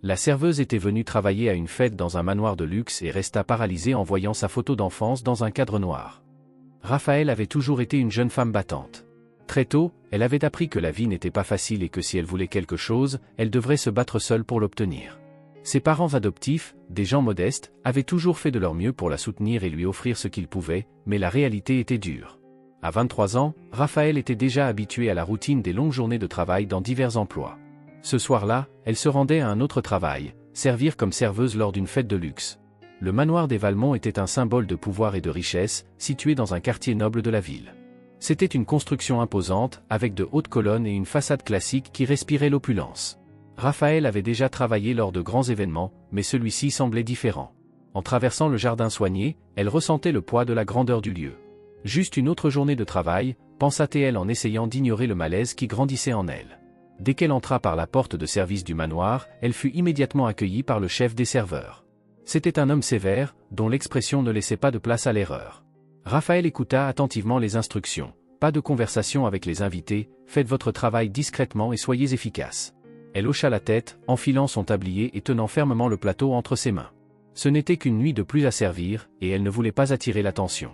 La serveuse était venue travailler à une fête dans un manoir de luxe et resta paralysée en voyant sa photo d'enfance dans un cadre noir. Raphaël avait toujours été une jeune femme battante. Très tôt, elle avait appris que la vie n'était pas facile et que si elle voulait quelque chose, elle devrait se battre seule pour l'obtenir. Ses parents adoptifs, des gens modestes, avaient toujours fait de leur mieux pour la soutenir et lui offrir ce qu'ils pouvaient, mais la réalité était dure. À 23 ans, Raphaël était déjà habituée à la routine des longues journées de travail dans divers emplois. Ce soir-là, elle se rendait à un autre travail, servir comme serveuse lors d'une fête de luxe. Le manoir des Valmont était un symbole de pouvoir et de richesse, situé dans un quartier noble de la ville. C'était une construction imposante, avec de hautes colonnes et une façade classique qui respirait l'opulence. Raphaël avait déjà travaillé lors de grands événements, mais celui-ci semblait différent. En traversant le jardin soigné, elle ressentait le poids de la grandeur du lieu. Juste une autre journée de travail, pensa-t-elle en essayant d'ignorer le malaise qui grandissait en elle. Dès qu'elle entra par la porte de service du manoir, elle fut immédiatement accueillie par le chef des serveurs. C'était un homme sévère, dont l'expression ne laissait pas de place à l'erreur. Raphaël écouta attentivement les instructions. Pas de conversation avec les invités, faites votre travail discrètement et soyez efficace. Elle hocha la tête, enfilant son tablier et tenant fermement le plateau entre ses mains. Ce n'était qu'une nuit de plus à servir, et elle ne voulait pas attirer l'attention.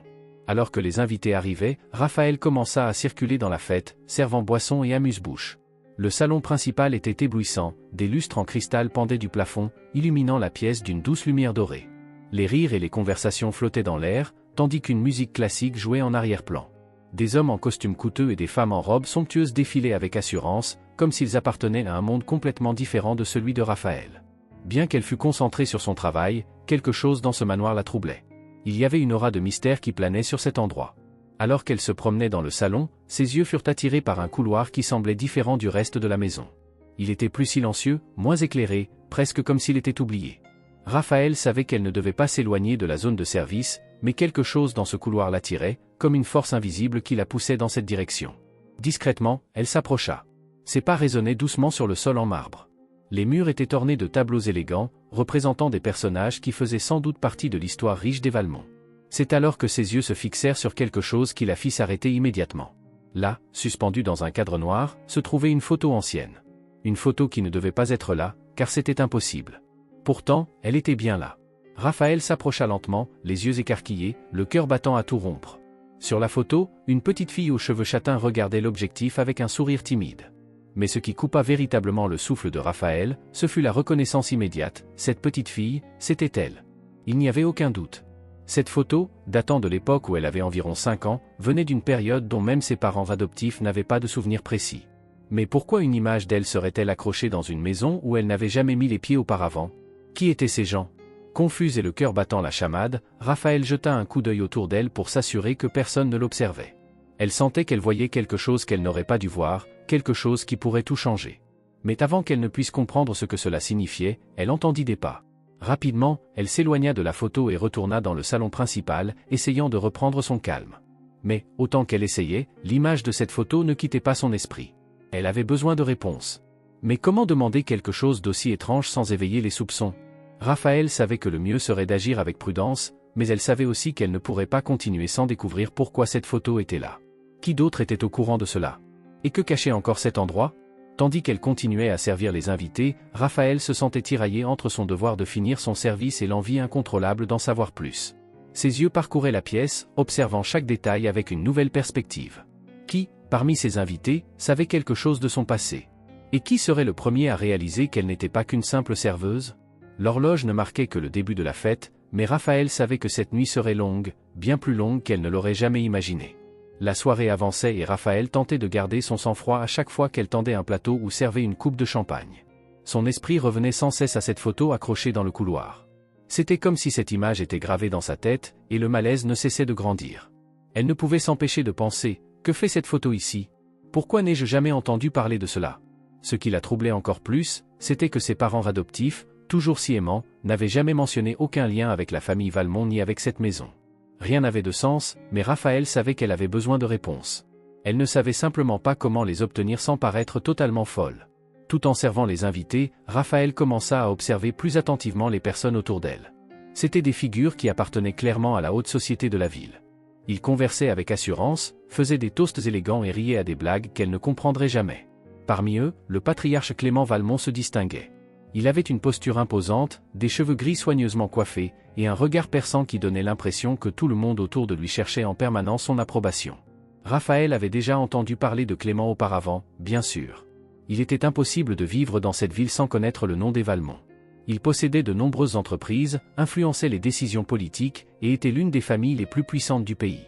Alors que les invités arrivaient, Raphaël commença à circuler dans la fête, servant boissons et amuse-bouche. Le salon principal était éblouissant, des lustres en cristal pendaient du plafond, illuminant la pièce d'une douce lumière dorée. Les rires et les conversations flottaient dans l'air, tandis qu'une musique classique jouait en arrière-plan. Des hommes en costumes coûteux et des femmes en robes somptueuses défilaient avec assurance, comme s'ils appartenaient à un monde complètement différent de celui de Raphaël. Bien qu'elle fût concentrée sur son travail, quelque chose dans ce manoir la troublait. Il y avait une aura de mystère qui planait sur cet endroit. Alors qu'elle se promenait dans le salon, ses yeux furent attirés par un couloir qui semblait différent du reste de la maison. Il était plus silencieux, moins éclairé, presque comme s'il était oublié. Raphaël savait qu'elle ne devait pas s'éloigner de la zone de service, mais quelque chose dans ce couloir l'attirait, comme une force invisible qui la poussait dans cette direction. Discrètement, elle s'approcha. Ses pas résonnaient doucement sur le sol en marbre. Les murs étaient ornés de tableaux élégants, représentant des personnages qui faisaient sans doute partie de l'histoire riche des Valmont. C'est alors que ses yeux se fixèrent sur quelque chose qui la fit s'arrêter immédiatement. Là, suspendue dans un cadre noir, se trouvait une photo ancienne. Une photo qui ne devait pas être là, car c'était impossible. Pourtant, elle était bien là. Raphaël s'approcha lentement, les yeux écarquillés, le cœur battant à tout rompre. Sur la photo, une petite fille aux cheveux châtains regardait l'objectif avec un sourire timide. Mais ce qui coupa véritablement le souffle de Raphaël, ce fut la reconnaissance immédiate. Cette petite fille, c'était elle. Il n'y avait aucun doute. Cette photo, datant de l'époque où elle avait environ 5 ans, venait d'une période dont même ses parents adoptifs n'avaient pas de souvenir précis. Mais pourquoi une image d'elle serait-elle accrochée dans une maison où elle n'avait jamais mis les pieds auparavant? Qui étaient ces gens? Confuse et le cœur battant la chamade, Raphaël jeta un coup d'œil autour d'elle pour s'assurer que personne ne l'observait. Elle sentait qu'elle voyait quelque chose qu'elle n'aurait pas dû voir, quelque chose qui pourrait tout changer. Mais avant qu'elle ne puisse comprendre ce que cela signifiait, elle entendit des pas. Rapidement, elle s'éloigna de la photo et retourna dans le salon principal, essayant de reprendre son calme. Mais, autant qu'elle essayait, l'image de cette photo ne quittait pas son esprit. Elle avait besoin de réponses. Mais comment demander quelque chose d'aussi étrange sans éveiller les soupçons? Raphaël savait que le mieux serait d'agir avec prudence, mais elle savait aussi qu'elle ne pourrait pas continuer sans découvrir pourquoi cette photo était là. Qui d'autre était au courant de cela? Et que cachait encore cet endroit? Tandis qu'elle continuait à servir les invités, Raphaël se sentait tiraillé entre son devoir de finir son service et l'envie incontrôlable d'en savoir plus. Ses yeux parcouraient la pièce, observant chaque détail avec une nouvelle perspective. Qui, parmi ses invités, savait quelque chose de son passé? Et qui serait le premier à réaliser qu'elle n'était pas qu'une simple serveuse? L'horloge ne marquait que le début de la fête, mais Raphaël savait que cette nuit serait longue, bien plus longue qu'elle ne l'aurait jamais imaginé. La soirée avançait et Raphaël tentait de garder son sang-froid à chaque fois qu'elle tendait un plateau ou servait une coupe de champagne. Son esprit revenait sans cesse à cette photo accrochée dans le couloir. C'était comme si cette image était gravée dans sa tête, et le malaise ne cessait de grandir. Elle ne pouvait s'empêcher de penser, que fait cette photo ici? Pourquoi n'ai-je jamais entendu parler de cela? Ce qui la troublait encore plus, c'était que ses parents adoptifs, toujours si aimants, n'avaient jamais mentionné aucun lien avec la famille Valmont ni avec cette maison. Rien n'avait de sens, mais Raphaël savait qu'elle avait besoin de réponses. Elle ne savait simplement pas comment les obtenir sans paraître totalement folle. Tout en servant les invités, Raphaël commença à observer plus attentivement les personnes autour d'elle. C'étaient des figures qui appartenaient clairement à la haute société de la ville. Ils conversaient avec assurance, faisaient des toasts élégants et riaient à des blagues qu'elle ne comprendrait jamais. Parmi eux, le patriarche Clément Valmont se distinguait. Il avait une posture imposante, des cheveux gris soigneusement coiffés, et un regard perçant qui donnait l'impression que tout le monde autour de lui cherchait en permanence son approbation. Raphaël avait déjà entendu parler de Clément auparavant, bien sûr. Il était impossible de vivre dans cette ville sans connaître le nom des Valmont. Il possédait de nombreuses entreprises, influençait les décisions politiques, et était l'une des familles les plus puissantes du pays.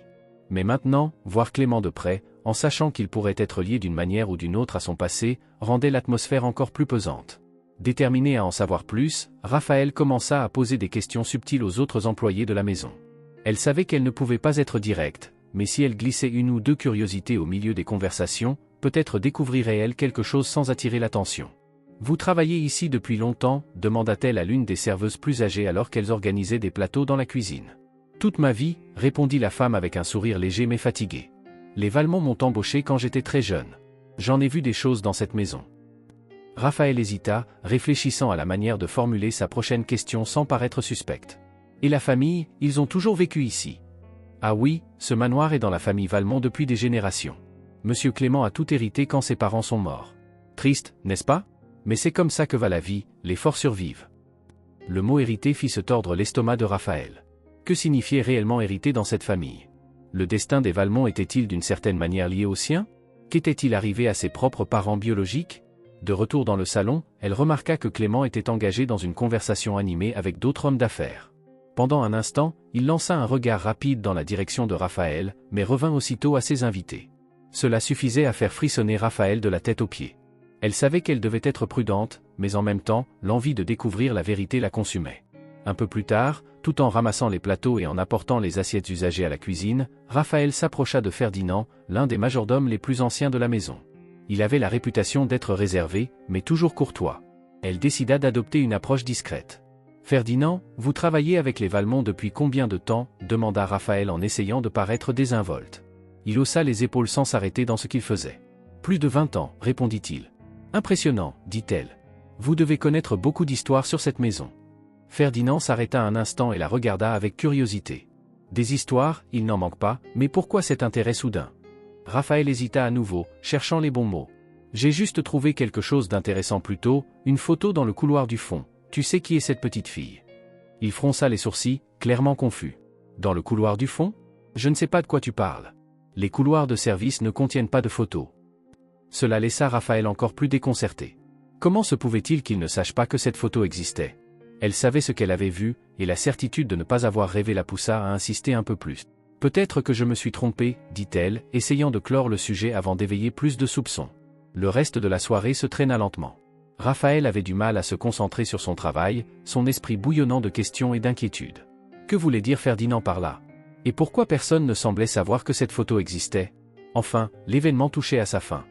Mais maintenant, voir Clément de près, en sachant qu'il pourrait être lié d'une manière ou d'une autre à son passé, rendait l'atmosphère encore plus pesante. Déterminé à en savoir plus, Raphaël commença à poser des questions subtiles aux autres employés de la maison. Elle savait qu'elle ne pouvait pas être directe, mais si elle glissait une ou deux curiosités au milieu des conversations, peut-être découvrirait-elle quelque chose sans attirer l'attention. « Vous travaillez ici depuis longtemps ?» demanda-t-elle à l'une des serveuses plus âgées alors qu'elles organisaient des plateaux dans la cuisine. « Toute ma vie » répondit la femme avec un sourire léger mais fatigué. « Les Valmont m'ont embauché quand j'étais très jeune. J'en ai vu des choses dans cette maison. » Raphaël hésita, réfléchissant à la manière de formuler sa prochaine question sans paraître suspecte. « Et la famille, ils ont toujours vécu ici ?»« Ah oui, ce manoir est dans la famille Valmont depuis des générations. Monsieur Clément a tout hérité quand ses parents sont morts. Triste, n'est-ce pas ? Mais c'est comme ça que va la vie, les forts survivent. » Le mot hérité fit se tordre l'estomac de Raphaël. Que signifiait réellement hériter dans cette famille? Le destin des Valmont était-il d'une certaine manière lié au sien? Qu'était-il arrivé à ses propres parents biologiques? De retour dans le salon, elle remarqua que Clément était engagé dans une conversation animée avec d'autres hommes d'affaires. Pendant un instant, il lança un regard rapide dans la direction de Raphaël, mais revint aussitôt à ses invités. Cela suffisait à faire frissonner Raphaël de la tête aux pieds. Elle savait qu'elle devait être prudente, mais en même temps, l'envie de découvrir la vérité la consumait. Un peu plus tard, tout en ramassant les plateaux et en apportant les assiettes usagées à la cuisine, Raphaël s'approcha de Ferdinand, l'un des majordomes les plus anciens de la maison. Il avait la réputation d'être réservé, mais toujours courtois. Elle décida d'adopter une approche discrète. « Ferdinand, vous travaillez avec les Valmont depuis combien de temps ?» demanda Raphaël en essayant de paraître désinvolte. Il haussa les épaules sans s'arrêter dans ce qu'il faisait. « Plus de 20 ans, répondit-il. « Impressionnant, dit-elle. Vous devez connaître beaucoup d'histoires sur cette maison. » Ferdinand s'arrêta un instant et la regarda avec curiosité. « Des histoires, il n'en manque pas, mais pourquoi cet intérêt soudain ?» Raphaël hésita à nouveau, cherchant les bons mots. « J'ai juste trouvé quelque chose d'intéressant plus tôt, une photo dans le couloir du fond. Tu sais qui est cette petite fille ?» Il fronça les sourcils, clairement confus. « Dans le couloir du fond ? Je ne sais pas de quoi tu parles. Les couloirs de service ne contiennent pas de photos. » Cela laissa Raphaël encore plus déconcerté. Comment se pouvait-il qu'il ne sache pas que cette photo existait? Elle savait ce qu'elle avait vu, et la certitude de ne pas avoir rêvé la poussa à insister un peu plus. « Peut-être que je me suis trompée, dit-elle, essayant de clore le sujet avant d'éveiller plus de soupçons. Le reste de la soirée se traîna lentement. Raphaël avait du mal à se concentrer sur son travail, son esprit bouillonnant de questions et d'inquiétudes. Que voulait dire Ferdinand par là? Et pourquoi personne ne semblait savoir que cette photo existait? Enfin, l'événement touchait à sa fin.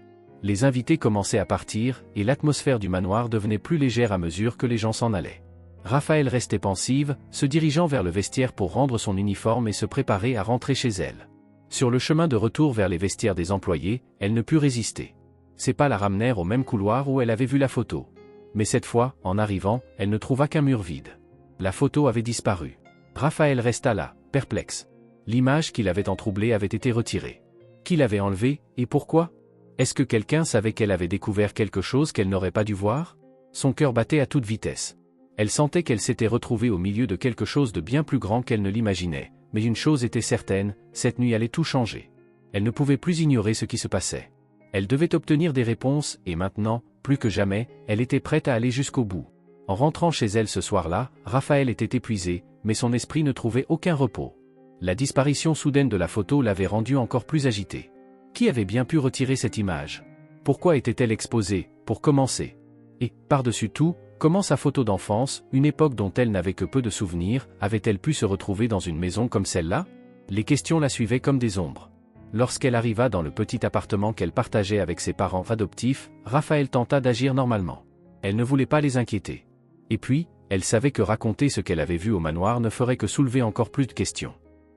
Les invités commençaient à partir, et l'atmosphère du manoir devenait plus légère à mesure que les gens s'en allaient. Raphaël restait pensive, se dirigeant vers le vestiaire pour rendre son uniforme et se préparer à rentrer chez elle. Sur le chemin de retour vers les vestiaires des employés, elle ne put résister. Ses pas la ramenèrent au même couloir où elle avait vu la photo. Mais cette fois, en arrivant, elle ne trouva qu'un mur vide. La photo avait disparu. Raphaël resta là, perplexe. L'image qui l'avait entroublé avait été retirée. Qui l'avait enlevée, et pourquoi? Est-ce que quelqu'un savait qu'elle avait découvert quelque chose qu'elle n'aurait pas dû voir? Son cœur battait à toute vitesse. Elle sentait qu'elle s'était retrouvée au milieu de quelque chose de bien plus grand qu'elle ne l'imaginait, mais une chose était certaine, cette nuit allait tout changer. Elle ne pouvait plus ignorer ce qui se passait. Elle devait obtenir des réponses, et maintenant, plus que jamais, elle était prête à aller jusqu'au bout. En rentrant chez elle ce soir-là, Raphaël était épuisé, mais son esprit ne trouvait aucun repos. La disparition soudaine de la photo l'avait rendue encore plus agitée. Qui avait bien pu retirer cette image? Pourquoi était-elle exposée, pour commencer? Et, par-dessus tout, comment sa photo d'enfance, une époque dont elle n'avait que peu de souvenirs, avait-elle pu se retrouver dans une maison comme celle-là? Les questions la suivaient comme des ombres. Lorsqu'elle arriva dans le petit appartement qu'elle partageait avec ses parents adoptifs, Raphaël tenta d'agir normalement. Elle ne voulait pas les inquiéter. Et puis, elle savait que raconter ce qu'elle avait vu au manoir ne ferait que soulever encore plus de questions.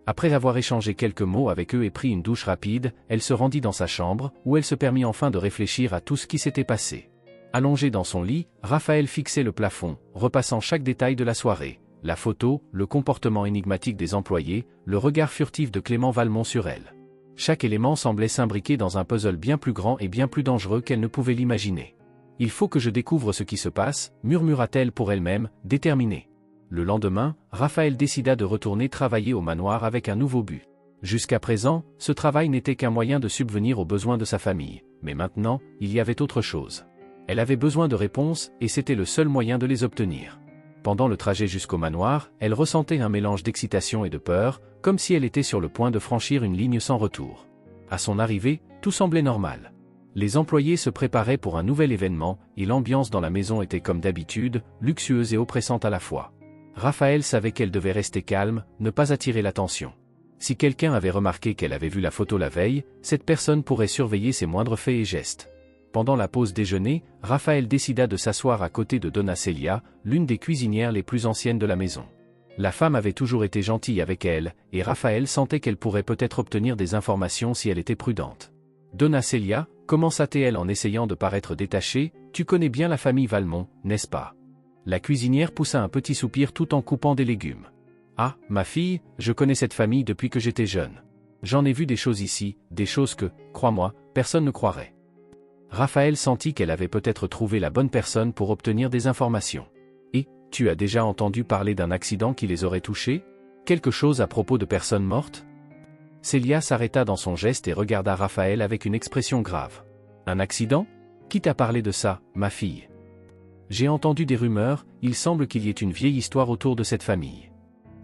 Après avoir échangé quelques mots avec eux et pris une douche rapide, elle se rendit dans sa chambre, où elle se permit enfin de réfléchir à tout ce qui s'était passé. Allongé dans son lit, Raphaël fixait le plafond, repassant chaque détail de la soirée, la photo, le comportement énigmatique des employés, le regard furtif de Clément Valmont sur elle. Chaque élément semblait s'imbriquer dans un puzzle bien plus grand et bien plus dangereux qu'elle ne pouvait l'imaginer. Il faut que je découvre ce qui se passe, murmura-t-elle pour elle-même, déterminée. Le lendemain, Raphaël décida de retourner travailler au manoir avec un nouveau but. Jusqu'à présent, ce travail n'était qu'un moyen de subvenir aux besoins de sa famille, mais maintenant, il y avait autre chose. Elle avait besoin de réponses, et c'était le seul moyen de les obtenir. Pendant le trajet jusqu'au manoir, elle ressentait un mélange d'excitation et de peur, comme si elle était sur le point de franchir une ligne sans retour. À son arrivée, tout semblait normal. Les employés se préparaient pour un nouvel événement, et l'ambiance dans la maison était comme d'habitude, luxueuse et oppressante à la fois. Raphaël savait qu'elle devait rester calme, ne pas attirer l'attention. Si quelqu'un avait remarqué qu'elle avait vu la photo la veille, cette personne pourrait surveiller ses moindres faits et gestes. Pendant la pause déjeuner, Raphaël décida de s'asseoir à côté de Donna Celia, l'une des cuisinières les plus anciennes de la maison. La femme avait toujours été gentille avec elle, et Raphaël sentait qu'elle pourrait peut-être obtenir des informations si elle était prudente. « Donna Celia » commença-t-elle en essayant de paraître détachée, « tu connais bien la famille Valmont, n'est-ce pas ?» La cuisinière poussa un petit soupir tout en coupant des légumes. « Ah, ma fille, je connais cette famille depuis que j'étais jeune. J'en ai vu des choses ici, des choses que, crois-moi, personne ne croirait. » Raphaël sentit qu'elle avait peut-être trouvé la bonne personne pour obtenir des informations. « Et, tu as déjà entendu parler d'un accident qui les aurait touchés? Quelque chose à propos de personnes mortes ?» Célia s'arrêta dans son geste et regarda Raphaël avec une expression grave. « Un accident? Qui t'a parlé de ça, ma fille? » « J'ai entendu des rumeurs, il semble qu'il y ait une vieille histoire autour de cette famille. »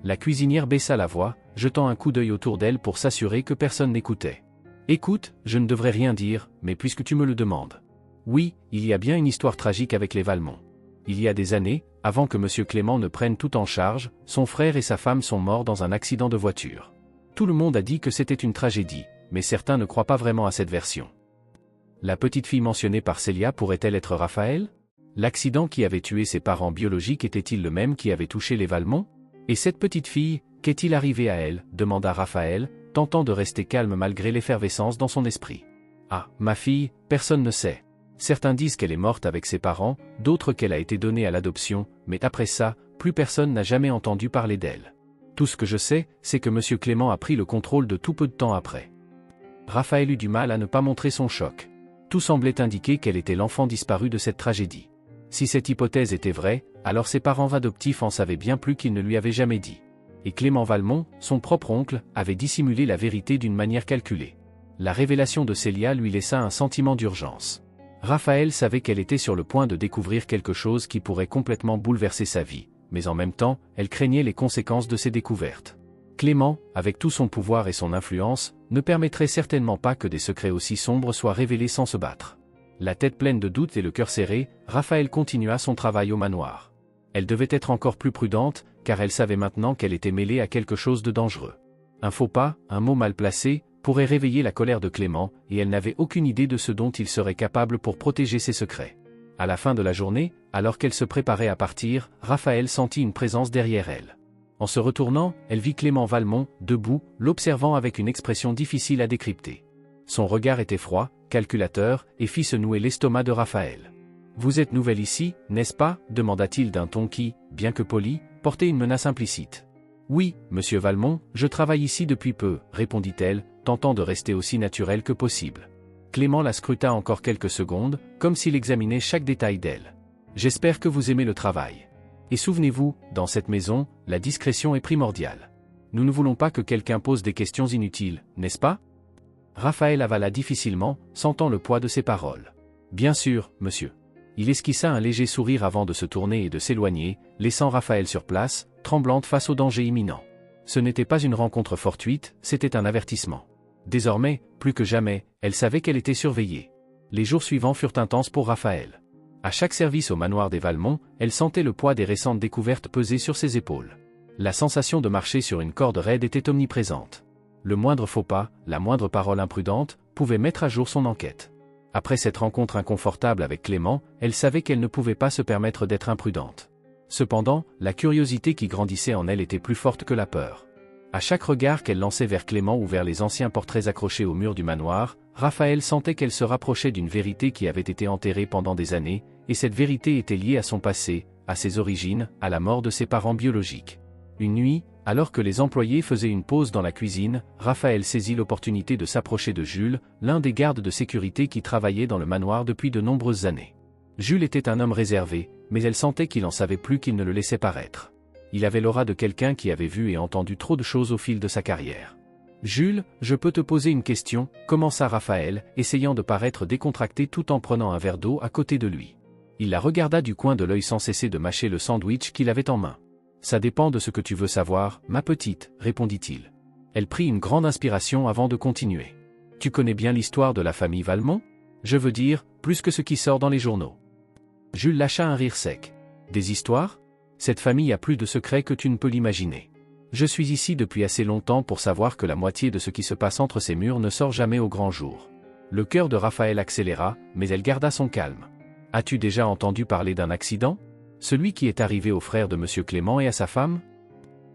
La cuisinière baissa la voix, jetant un coup d'œil autour d'elle pour s'assurer que personne n'écoutait. « Écoute, je ne devrais rien dire, mais puisque tu me le demandes. Oui, il y a bien une histoire tragique avec les Valmont. Il y a des années, avant que M. Clément ne prenne tout en charge, son frère et sa femme sont morts dans un accident de voiture. Tout le monde a dit que c'était une tragédie, mais certains ne croient pas vraiment à cette version. La petite fille mentionnée par Célia pourrait-elle être Raphaël? L'accident qui avait tué ses parents biologiques était-il le même qui avait touché les Valmont? Et cette petite fille, qu'est-il arrivé à elle? Demanda Raphaël, tentant de rester calme malgré l'effervescence dans son esprit. Ah, ma fille, personne ne sait. Certains disent qu'elle est morte avec ses parents, d'autres qu'elle a été donnée à l'adoption, mais après ça, plus personne n'a jamais entendu parler d'elle. Tout ce que je sais, c'est que M. Clément a pris le contrôle de tout peu de temps après. Raphaël eut du mal à ne pas montrer son choc. Tout semblait indiquer qu'elle était l'enfant disparu de cette tragédie. Si cette hypothèse était vraie, alors ses parents adoptifs en savaient bien plus qu'ils ne lui avaient jamais dit. Et Clément Valmont, son propre oncle, avait dissimulé la vérité d'une manière calculée. La révélation de Célia lui laissa un sentiment d'urgence. Raphaël savait qu'elle était sur le point de découvrir quelque chose qui pourrait complètement bouleverser sa vie, mais en même temps, elle craignait les conséquences de ces découvertes. Clément, avec tout son pouvoir et son influence, ne permettrait certainement pas que des secrets aussi sombres soient révélés sans se battre. La tête pleine de doutes et le cœur serré, Raphaël continua son travail au manoir. Elle devait être encore plus prudente, car elle savait maintenant qu'elle était mêlée à quelque chose de dangereux. Un faux pas, un mot mal placé, pourrait réveiller la colère de Clément, et elle n'avait aucune idée de ce dont il serait capable pour protéger ses secrets. À la fin de la journée, alors qu'elle se préparait à partir, Raphaël sentit une présence derrière elle. En se retournant, elle vit Clément Valmont, debout, l'observant avec une expression difficile à décrypter. Son regard était froid, calculateur, et fit se nouer l'estomac de Raphaël. « Vous êtes nouvelle ici, n'est-ce pas » demanda-t-il d'un ton qui, bien que poli, portait une menace implicite. « Oui, monsieur Valmont, je travaille ici depuis peu » répondit-elle, tentant de rester aussi naturelle que possible. Clément la scruta encore quelques secondes, comme s'il examinait chaque détail d'elle. « J'espère que vous aimez le travail. Et souvenez-vous, dans cette maison, la discrétion est primordiale. Nous ne voulons pas que quelqu'un pose des questions inutiles, n'est-ce pas » Raphaël avala difficilement, sentant le poids de ses paroles. « Bien sûr, monsieur. » Il esquissa un léger sourire avant de se tourner et de s'éloigner, laissant Raphaël sur place, tremblante face au danger imminent. Ce n'était pas une rencontre fortuite, c'était un avertissement. Désormais, plus que jamais, elle savait qu'elle était surveillée. Les jours suivants furent intenses pour Raphaël. À chaque service au manoir des Valmont, elle sentait le poids des récentes découvertes peser sur ses épaules. La sensation de marcher sur une corde raide était omniprésente. Le moindre faux pas, la moindre parole imprudente, pouvait mettre à jour son enquête. Après cette rencontre inconfortable avec Clément, elle savait qu'elle ne pouvait pas se permettre d'être imprudente. Cependant, la curiosité qui grandissait en elle était plus forte que la peur. À chaque regard qu'elle lançait vers Clément ou vers les anciens portraits accrochés au mur du manoir, Raphaël sentait qu'elle se rapprochait d'une vérité qui avait été enterrée pendant des années, et cette vérité était liée à son passé, à ses origines, à la mort de ses parents biologiques. Une nuit, alors que les employés faisaient une pause dans la cuisine, Raphaël saisit l'opportunité de s'approcher de Jules, l'un des gardes de sécurité qui travaillait dans le manoir depuis de nombreuses années. Jules était un homme réservé, mais elle sentait qu'il en savait plus qu'il ne le laissait paraître. Il avait l'aura de quelqu'un qui avait vu et entendu trop de choses au fil de sa carrière. « Jules, je peux te poser une question » commença Raphaël, essayant de paraître décontracté tout en prenant un verre d'eau à côté de lui. Il la regarda du coin de l'œil sans cesser de mâcher le sandwich qu'il avait en main. « Ça dépend de ce que tu veux savoir, ma petite, » répondit-il. Elle prit une grande inspiration avant de continuer. « Tu connais bien l'histoire de la famille Valmont ? Je veux dire, plus que ce qui sort dans les journaux. » Jules lâcha un rire sec. « Des histoires ? Cette famille a plus de secrets que tu ne peux l'imaginer. Je suis ici depuis assez longtemps pour savoir que la moitié de ce qui se passe entre ces murs ne sort jamais au grand jour. » Le cœur de Raphaël accéléra, mais elle garda son calme. « As-tu déjà entendu parler d'un accident ? Celui qui est arrivé au frère de M. Clément et à sa femme ?»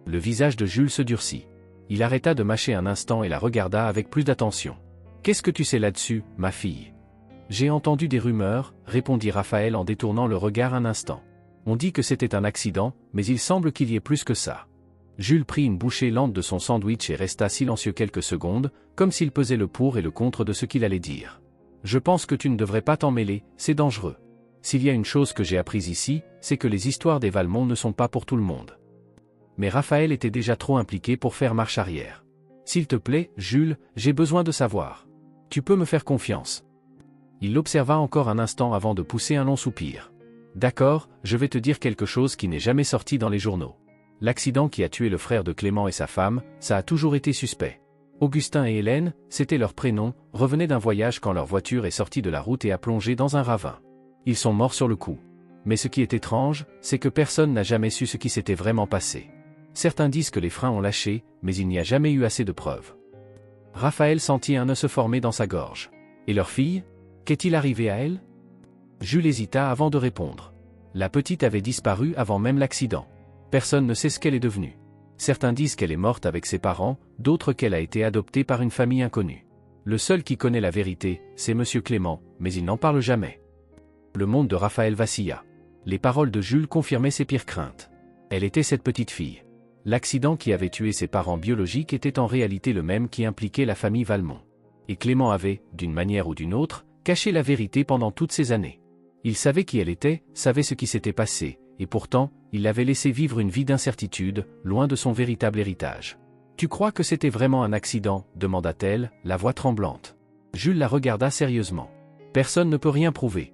Le visage de Jules se durcit. Il arrêta de mâcher un instant et la regarda avec plus d'attention. « Qu'est-ce que tu sais là-dessus, ma fille ? » « J'ai entendu des rumeurs, » répondit Raphaël en détournant le regard un instant. « On dit que c'était un accident, mais il semble qu'il y ait plus que ça. » Jules prit une bouchée lente de son sandwich et resta silencieux quelques secondes, comme s'il pesait le pour et le contre de ce qu'il allait dire. « Je pense que tu ne devrais pas t'en mêler, c'est dangereux. S'il y a une chose que j'ai apprise ici, c'est que les histoires des Valmont ne sont pas pour tout le monde. » Mais Raphaël était déjà trop impliqué pour faire marche arrière. « S'il te plaît, Jules, j'ai besoin de savoir. Tu peux me faire confiance. » Il l'observa encore un instant avant de pousser un long soupir. « D'accord, je vais te dire quelque chose qui n'est jamais sorti dans les journaux. L'accident qui a tué le frère de Clément et sa femme, ça a toujours été suspect. Augustin et Hélène, c'était leur prénom, revenaient d'un voyage quand leur voiture est sortie de la route et a plongé dans un ravin. Ils sont morts sur le coup. Mais ce qui est étrange, c'est que personne n'a jamais su ce qui s'était vraiment passé. Certains disent que les freins ont lâché, mais il n'y a jamais eu assez de preuves. » Raphaël sentit un nœud se former dans sa gorge. « Et leur fille ? Qu'est-il arrivé à elle ?» Jules hésita avant de répondre. La petite avait disparu avant même l'accident. Personne ne sait ce qu'elle est devenue. Certains disent qu'elle est morte avec ses parents, d'autres qu'elle a été adoptée par une famille inconnue. Le seul qui connaît la vérité, c'est M. Clément, mais il n'en parle jamais. Le monde de Raphaël vacilla. Les paroles de Jules confirmaient ses pires craintes. Elle était cette petite fille. L'accident qui avait tué ses parents biologiques était en réalité le même qui impliquait la famille Valmont. Et Clément avait, d'une manière ou d'une autre, caché la vérité pendant toutes ces années. Il savait qui elle était, savait ce qui s'était passé, et pourtant, il l'avait laissé vivre une vie d'incertitude, loin de son véritable héritage. « Tu crois que c'était vraiment un accident ?» demanda-t-elle, la voix tremblante. Jules la regarda sérieusement. « Personne ne peut rien prouver. »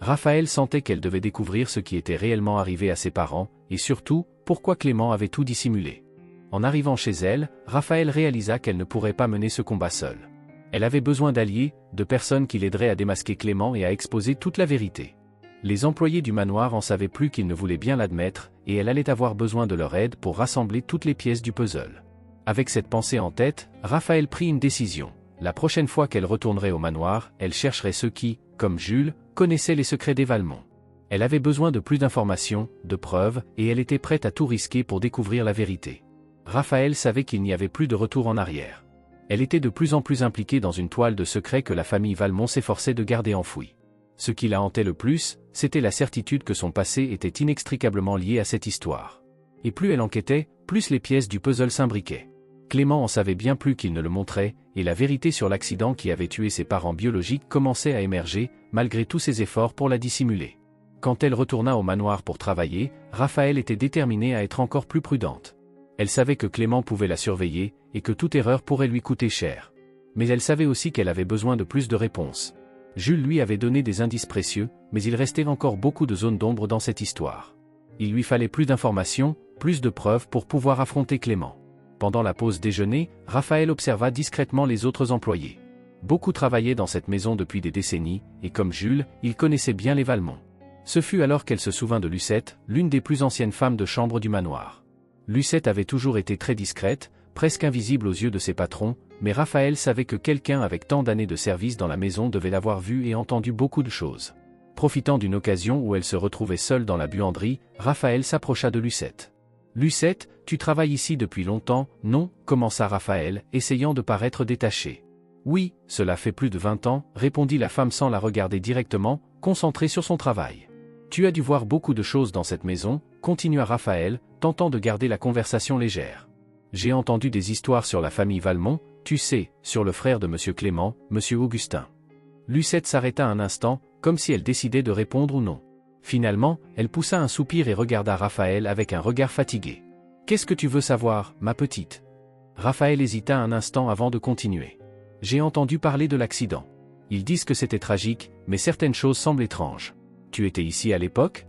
Raphaël sentait qu'elle devait découvrir ce qui était réellement arrivé à ses parents, et surtout, pourquoi Clément avait tout dissimulé. En arrivant chez elle, Raphaël réalisa qu'elle ne pourrait pas mener ce combat seule. Elle avait besoin d'alliés, de personnes qui l'aideraient à démasquer Clément et à exposer toute la vérité. Les employés du manoir en savaient plus qu'ils ne voulaient bien l'admettre, et elle allait avoir besoin de leur aide pour rassembler toutes les pièces du puzzle. Avec cette pensée en tête, Raphaël prit une décision. La prochaine fois qu'elle retournerait au manoir, elle chercherait ceux qui, comme Jules, connaissaient les secrets des Valmont. Elle avait besoin de plus d'informations, de preuves, et elle était prête à tout risquer pour découvrir la vérité. Raphaël savait qu'il n'y avait plus de retour en arrière. Elle était de plus en plus impliquée dans une toile de secrets que la famille Valmont s'efforçait de garder enfouie. Ce qui la hantait le plus, c'était la certitude que son passé était inextricablement lié à cette histoire. Et plus elle enquêtait, plus les pièces du puzzle s'imbriquaient. Clément en savait bien plus qu'il ne le montrait, et la vérité sur l'accident qui avait tué ses parents biologiques commençait à émerger, malgré tous ses efforts pour la dissimuler. Quand elle retourna au manoir pour travailler, Raphaël était déterminée à être encore plus prudente. Elle savait que Clément pouvait la surveiller, et que toute erreur pourrait lui coûter cher. Mais elle savait aussi qu'elle avait besoin de plus de réponses. Jules lui avait donné des indices précieux, mais il restait encore beaucoup de zones d'ombre dans cette histoire. Il lui fallait plus d'informations, plus de preuves pour pouvoir affronter Clément. Pendant la pause déjeuner, Raphaël observa discrètement les autres employés. Beaucoup travaillaient dans cette maison depuis des décennies, et comme Jules, ils connaissaient bien les Valmont. Ce fut alors qu'elle se souvint de Lucette, l'une des plus anciennes femmes de chambre du manoir. Lucette avait toujours été très discrète, presque invisible aux yeux de ses patrons, mais Raphaël savait que quelqu'un avec tant d'années de service dans la maison devait l'avoir vue et entendu beaucoup de choses. Profitant d'une occasion où elle se retrouvait seule dans la buanderie, Raphaël s'approcha de Lucette. « Lucette, tu travailles ici depuis longtemps, non ?» commença Raphaël, essayant de paraître détaché. « Oui, cela fait plus de 20 ans, » répondit la femme sans la regarder directement, concentrée sur son travail. « Tu as dû voir beaucoup de choses dans cette maison » continua Raphaël, tentant de garder la conversation légère. « J'ai entendu des histoires sur la famille Valmont, tu sais, sur le frère de M. Clément, M. Augustin. » Lucette s'arrêta un instant, comme si elle décidait de répondre ou non. Finalement, elle poussa un soupir et regarda Raphaël avec un regard fatigué. « Qu'est-ce que tu veux savoir, ma petite ?» Raphaël hésita un instant avant de continuer. « J'ai entendu parler de l'accident. Ils disent que c'était tragique, mais certaines choses semblent étranges. Tu étais ici à l'époque ?»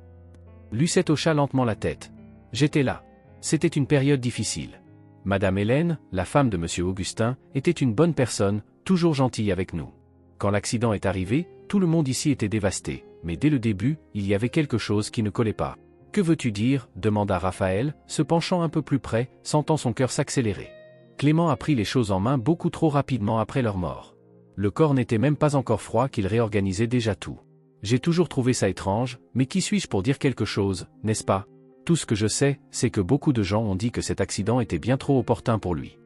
Lucette hocha lentement la tête. « J'étais là. C'était une période difficile. Madame Hélène, la femme de Monsieur Augustin, était une bonne personne, toujours gentille avec nous. Quand l'accident est arrivé, tout le monde ici était dévasté, mais dès le début, il y avait quelque chose qui ne collait pas. « Que veux-tu dire ?» demanda Raphaël, se penchant un peu plus près, sentant son cœur s'accélérer. Clément a pris les choses en main beaucoup trop rapidement après leur mort. Le corps n'était même pas encore froid qu'il réorganisait déjà tout. J'ai toujours trouvé ça étrange, mais qui suis-je pour dire quelque chose, n'est-ce pas? Tout ce que je sais, c'est que beaucoup de gens ont dit que cet accident était bien trop opportun pour lui.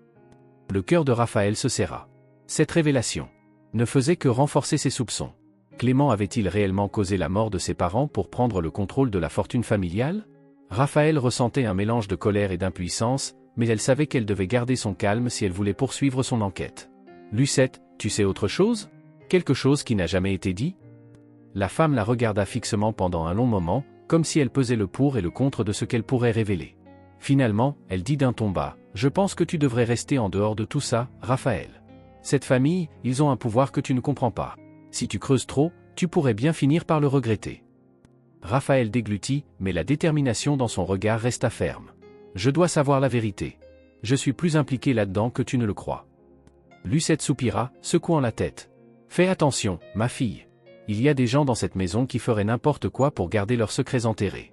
Le cœur de Raphaël se serra. Cette révélation ne faisait que renforcer ses soupçons. Clément avait-il réellement causé la mort de ses parents pour prendre le contrôle de la fortune familiale? Raphaël ressentait un mélange de colère et d'impuissance, mais elle savait qu'elle devait garder son calme si elle voulait poursuivre son enquête. « Lucette, tu sais autre chose? Quelque chose qui n'a jamais été dit ?» La femme la regarda fixement pendant un long moment, comme si elle pesait le pour et le contre de ce qu'elle pourrait révéler. Finalement, elle dit d'un ton bas, « Je pense que tu devrais rester en dehors de tout ça, Raphaël. Cette famille, ils ont un pouvoir que tu ne comprends pas. Si tu creuses trop, tu pourrais bien finir par le regretter. » Raphaël déglutit, mais la détermination dans son regard resta ferme. « Je dois savoir la vérité. Je suis plus impliqué là-dedans que tu ne le crois. » Lucette soupira, secouant la tête. « Fais attention, ma fille. Il y a des gens dans cette maison qui feraient n'importe quoi pour garder leurs secrets enterrés. »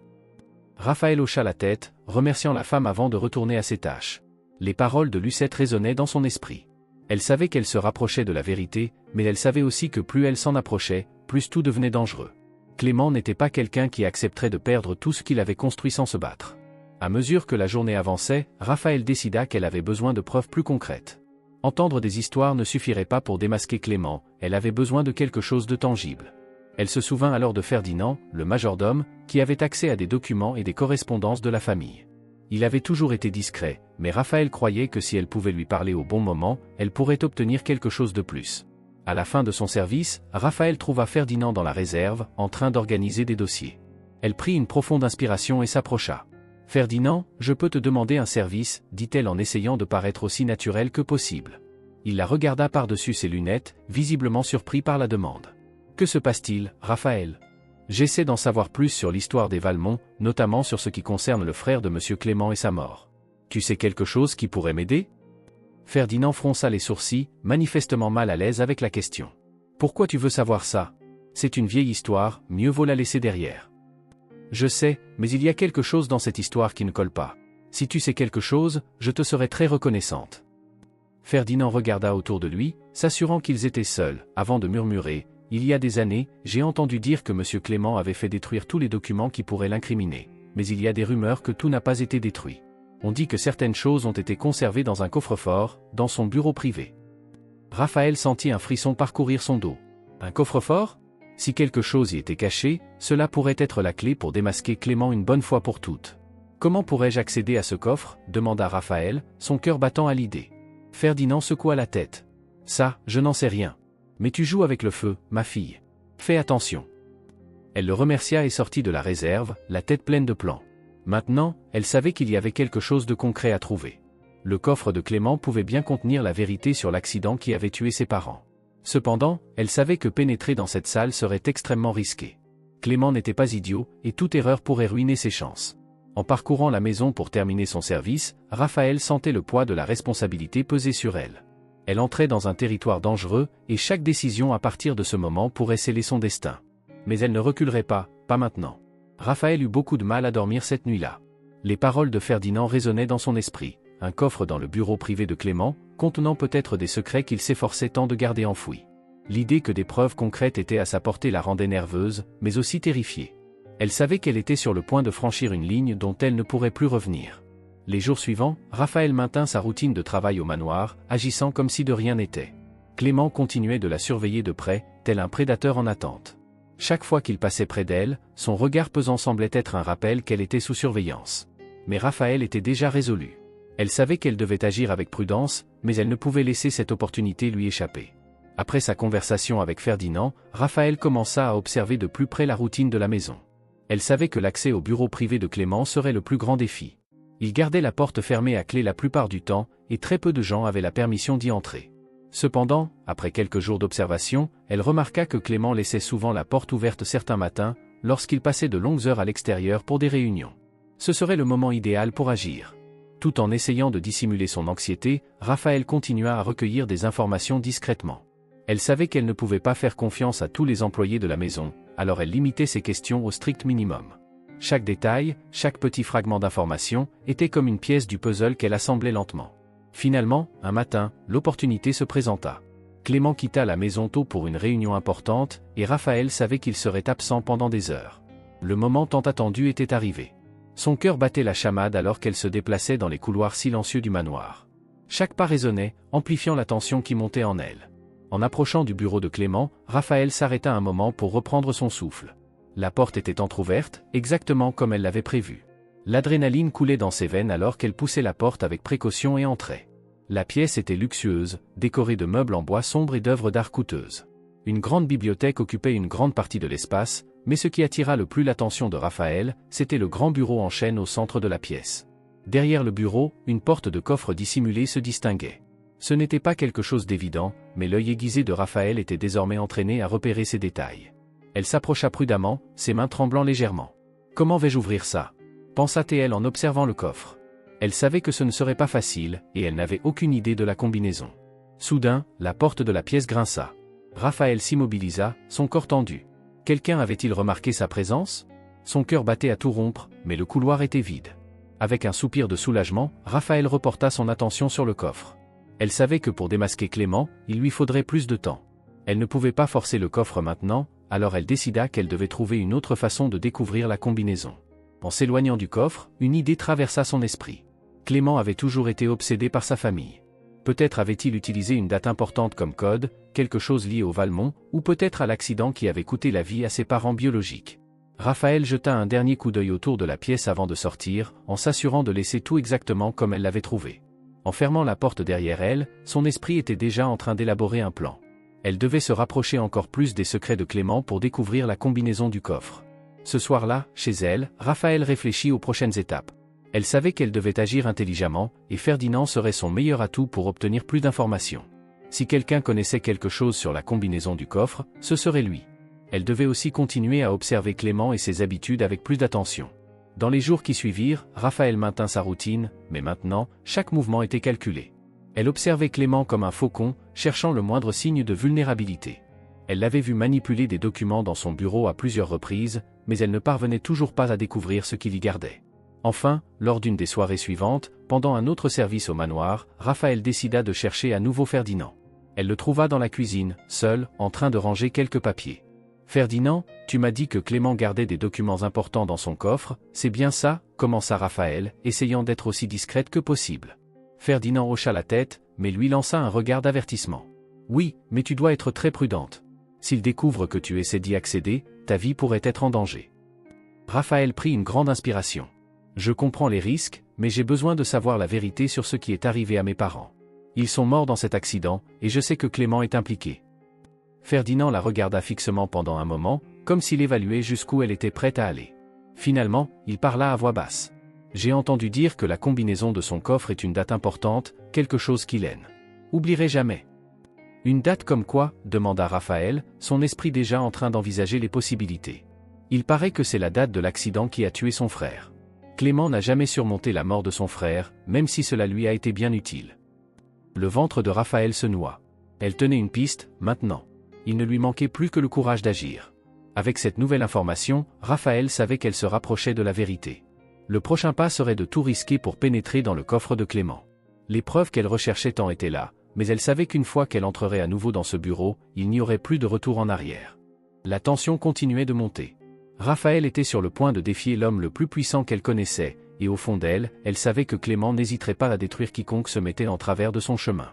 Raphaël hocha la tête, remerciant la femme avant de retourner à ses tâches. Les paroles de Lucette résonnaient dans son esprit. Elle savait qu'elle se rapprochait de la vérité, mais elle savait aussi que plus elle s'en approchait, plus tout devenait dangereux. Clément n'était pas quelqu'un qui accepterait de perdre tout ce qu'il avait construit sans se battre. À mesure que la journée avançait, Raphaël décida qu'elle avait besoin de preuves plus concrètes. Entendre des histoires ne suffirait pas pour démasquer Clément, elle avait besoin de quelque chose de tangible. Elle se souvint alors de Ferdinand, le majordome, qui avait accès à des documents et des correspondances de la famille. Il avait toujours été discret, mais Raphaël croyait que si elle pouvait lui parler au bon moment, elle pourrait obtenir quelque chose de plus. À la fin de son service, Raphaël trouva Ferdinand dans la réserve, en train d'organiser des dossiers. Elle prit une profonde inspiration et s'approcha. « Ferdinand, je peux te demander un service, » dit-elle en essayant de paraître aussi naturelle que possible. Il la regarda par-dessus ses lunettes, visiblement surpris par la demande. « Que se passe-t-il, Raphaël ? J'essaie d'en savoir plus sur l'histoire des Valmont, notamment sur ce qui concerne le frère de Monsieur Clément et sa mort. Tu sais quelque chose qui pourrait m'aider ?» Ferdinand fronça les sourcils, manifestement mal à l'aise avec la question. « Pourquoi tu veux savoir ça? C'est une vieille histoire, mieux vaut la laisser derrière. » « Je sais, mais il y a quelque chose dans cette histoire qui ne colle pas. Si tu sais quelque chose, je te serai très reconnaissante. » Ferdinand regarda autour de lui, s'assurant qu'ils étaient seuls, avant de murmurer. « Il y a des années, j'ai entendu dire que Monsieur Clément avait fait détruire tous les documents qui pourraient l'incriminer. Mais il y a des rumeurs que tout n'a pas été détruit. On dit que certaines choses ont été conservées dans un coffre-fort, dans son bureau privé. » Raphaël sentit un frisson parcourir son dos. « Un coffre-fort ? Si quelque chose y était caché, cela pourrait être la clé pour démasquer Clément une bonne fois pour toutes. »« Comment pourrais-je accéder à ce coffre ?» demanda Raphaël, son cœur battant à l'idée. Ferdinand secoua la tête. « Ça, je n'en sais rien. Mais tu joues avec le feu, ma fille. Fais attention. » Elle le remercia et sortit de la réserve, la tête pleine de plans. Maintenant, elle savait qu'il y avait quelque chose de concret à trouver. Le coffre de Clément pouvait bien contenir la vérité sur l'accident qui avait tué ses parents. Cependant, elle savait que pénétrer dans cette salle serait extrêmement risqué. Clément n'était pas idiot, et toute erreur pourrait ruiner ses chances. En parcourant la maison pour terminer son service, Raphaël sentait le poids de la responsabilité peser sur elle. Elle entrait dans un territoire dangereux, et chaque décision à partir de ce moment pourrait sceller son destin. Mais elle ne reculerait pas maintenant. Raphaël eut beaucoup de mal à dormir cette nuit-là. Les paroles de Ferdinand résonnaient dans son esprit. Un coffre dans le bureau privé de Clément, contenant peut-être des secrets qu'il s'efforçait tant de garder enfouis. L'idée que des preuves concrètes étaient à sa portée la rendait nerveuse, mais aussi terrifiée. Elle savait qu'elle était sur le point de franchir une ligne dont elle ne pourrait plus revenir. Les jours suivants, Raphaël maintint sa routine de travail au manoir, agissant comme si de rien n'était. Clément continuait de la surveiller de près, tel un prédateur en attente. Chaque fois qu'il passait près d'elle, son regard pesant semblait être un rappel qu'elle était sous surveillance. Mais Raphaël était déjà résolu. Elle savait qu'elle devait agir avec prudence, mais elle ne pouvait laisser cette opportunité lui échapper. Après sa conversation avec Ferdinand, Raphaël commença à observer de plus près la routine de la maison. Elle savait que l'accès au bureau privé de Clément serait le plus grand défi. Il gardait la porte fermée à clé la plupart du temps, et très peu de gens avaient la permission d'y entrer. Cependant, après quelques jours d'observation, elle remarqua que Clément laissait souvent la porte ouverte certains matins, lorsqu'il passait de longues heures à l'extérieur pour des réunions. Ce serait le moment idéal pour agir. Tout en essayant de dissimuler son anxiété, Raphaël continua à recueillir des informations discrètement. Elle savait qu'elle ne pouvait pas faire confiance à tous les employés de la maison, alors elle limitait ses questions au strict minimum. Chaque détail, chaque petit fragment d'information, était comme une pièce du puzzle qu'elle assemblait lentement. Finalement, un matin, l'opportunité se présenta. Clément quitta la maison tôt pour une réunion importante, et Raphaël savait qu'il serait absent pendant des heures. Le moment tant attendu était arrivé. Son cœur battait la chamade alors qu'elle se déplaçait dans les couloirs silencieux du manoir. Chaque pas résonnait, amplifiant la tension qui montait en elle. En approchant du bureau de Clément, Raphaël s'arrêta un moment pour reprendre son souffle. La porte était entr'ouverte, exactement comme elle l'avait prévu. L'adrénaline coulait dans ses veines alors qu'elle poussait la porte avec précaution et entrait. La pièce était luxueuse, décorée de meubles en bois sombre et d'œuvres d'art coûteuses. Une grande bibliothèque occupait une grande partie de l'espace, mais ce qui attira le plus l'attention de Raphaël, c'était le grand bureau en chêne au centre de la pièce. Derrière le bureau, une porte de coffre dissimulée se distinguait. Ce n'était pas quelque chose d'évident, mais l'œil aiguisé de Raphaël était désormais entraîné à repérer ces détails. Elle s'approcha prudemment, ses mains tremblant légèrement. « Comment vais-je ouvrir ça ?» pensa-t-elle en observant le coffre. Elle savait que ce ne serait pas facile, et elle n'avait aucune idée de la combinaison. Soudain, la porte de la pièce grinça. Raphaël s'immobilisa, son corps tendu. Quelqu'un avait-il remarqué sa présence? Son cœur battait à tout rompre, mais le couloir était vide. Avec un soupir de soulagement, Raphaël reporta son attention sur le coffre. Elle savait que pour démasquer Clément, il lui faudrait plus de temps. Elle ne pouvait pas forcer le coffre maintenant, alors elle décida qu'elle devait trouver une autre façon de découvrir la combinaison. En s'éloignant du coffre, une idée traversa son esprit. Clément avait toujours été obsédé par sa famille. Peut-être avait-il utilisé une date importante comme code, quelque chose lié au Valmont, ou peut-être à l'accident qui avait coûté la vie à ses parents biologiques. Raphaël jeta un dernier coup d'œil autour de la pièce avant de sortir, en s'assurant de laisser tout exactement comme elle l'avait trouvé. En fermant la porte derrière elle, son esprit était déjà en train d'élaborer un plan. Elle devait se rapprocher encore plus des secrets de Clément pour découvrir la combinaison du coffre. Ce soir-là, chez elle, Raphaël réfléchit aux prochaines étapes. Elle savait qu'elle devait agir intelligemment, et Ferdinand serait son meilleur atout pour obtenir plus d'informations. Si quelqu'un connaissait quelque chose sur la combinaison du coffre, ce serait lui. Elle devait aussi continuer à observer Clément et ses habitudes avec plus d'attention. Dans les jours qui suivirent, Raphaël maintint sa routine, mais maintenant, chaque mouvement était calculé. Elle observait Clément comme un faucon, cherchant le moindre signe de vulnérabilité. Elle l'avait vu manipuler des documents dans son bureau à plusieurs reprises, mais elle ne parvenait toujours pas à découvrir ce qu'il y gardait. Enfin, lors d'une des soirées suivantes, pendant un autre service au manoir, Raphaël décida de chercher à nouveau Ferdinand. Elle le trouva dans la cuisine, seul, en train de ranger quelques papiers. « Ferdinand, tu m'as dit que Clément gardait des documents importants dans son coffre, c'est bien ça ?» commença Raphaël, essayant d'être aussi discrète que possible. Ferdinand hocha la tête, mais lui lança un regard d'avertissement. « Oui, mais tu dois être très prudente. S'il découvre que tu essaies d'y accéder, ta vie pourrait être en danger. » Raphaël prit une grande inspiration. « Je comprends les risques, mais j'ai besoin de savoir la vérité sur ce qui est arrivé à mes parents. Ils sont morts dans cet accident, et je sais que Clément est impliqué. » Ferdinand la regarda fixement pendant un moment, comme s'il évaluait jusqu'où elle était prête à aller. Finalement, il parla à voix basse. « J'ai entendu dire que la combinaison de son coffre est une date importante, quelque chose qu'il oublierait jamais. » « Une date comme quoi ?» demanda Raphaël, son esprit déjà en train d'envisager les possibilités. « Il paraît que c'est la date de l'accident qui a tué son frère. Clément n'a jamais surmonté la mort de son frère, même si cela lui a été bien utile. » Le ventre de Raphaël se noua. Elle tenait une piste, maintenant. Il ne lui manquait plus que le courage d'agir. Avec cette nouvelle information, Raphaël savait qu'elle se rapprochait de la vérité. Le prochain pas serait de tout risquer pour pénétrer dans le coffre de Clément. Les preuves qu'elle recherchait tant étaient là, mais elle savait qu'une fois qu'elle entrerait à nouveau dans ce bureau, il n'y aurait plus de retour en arrière. La tension continuait de monter. Raphaël était sur le point de défier l'homme le plus puissant qu'elle connaissait, et au fond d'elle, elle savait que Clément n'hésiterait pas à détruire quiconque se mettait en travers de son chemin.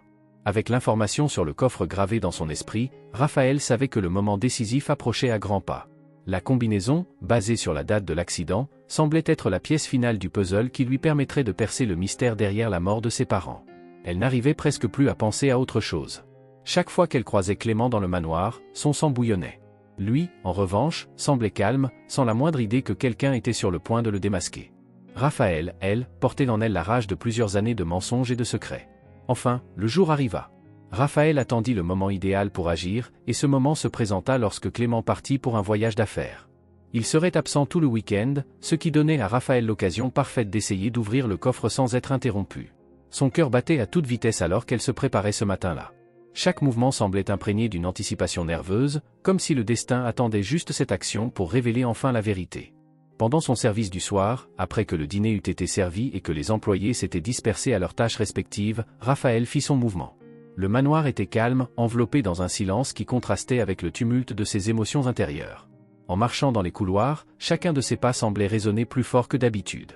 Avec l'information sur le coffre gravée dans son esprit, Raphaël savait que le moment décisif approchait à grands pas. La combinaison, basée sur la date de l'accident, semblait être la pièce finale du puzzle qui lui permettrait de percer le mystère derrière la mort de ses parents. Elle n'arrivait presque plus à penser à autre chose. Chaque fois qu'elle croisait Clément dans le manoir, son sang bouillonnait. Lui, en revanche, semblait calme, sans la moindre idée que quelqu'un était sur le point de le démasquer. Raphaël, elle, portait en elle la rage de plusieurs années de mensonges et de secrets. Enfin, le jour arriva. Raphaël attendit le moment idéal pour agir, et ce moment se présenta lorsque Clément partit pour un voyage d'affaires. Il serait absent tout le week-end, ce qui donnait à Raphaël l'occasion parfaite d'essayer d'ouvrir le coffre sans être interrompu. Son cœur battait à toute vitesse alors qu'elle se préparait ce matin-là. Chaque mouvement semblait imprégné d'une anticipation nerveuse, comme si le destin attendait juste cette action pour révéler enfin la vérité. Pendant son service du soir, après que le dîner eut été servi et que les employés s'étaient dispersés à leurs tâches respectives, Raphaël fit son mouvement. Le manoir était calme, enveloppé dans un silence qui contrastait avec le tumulte de ses émotions intérieures. En marchant dans les couloirs, chacun de ses pas semblait résonner plus fort que d'habitude.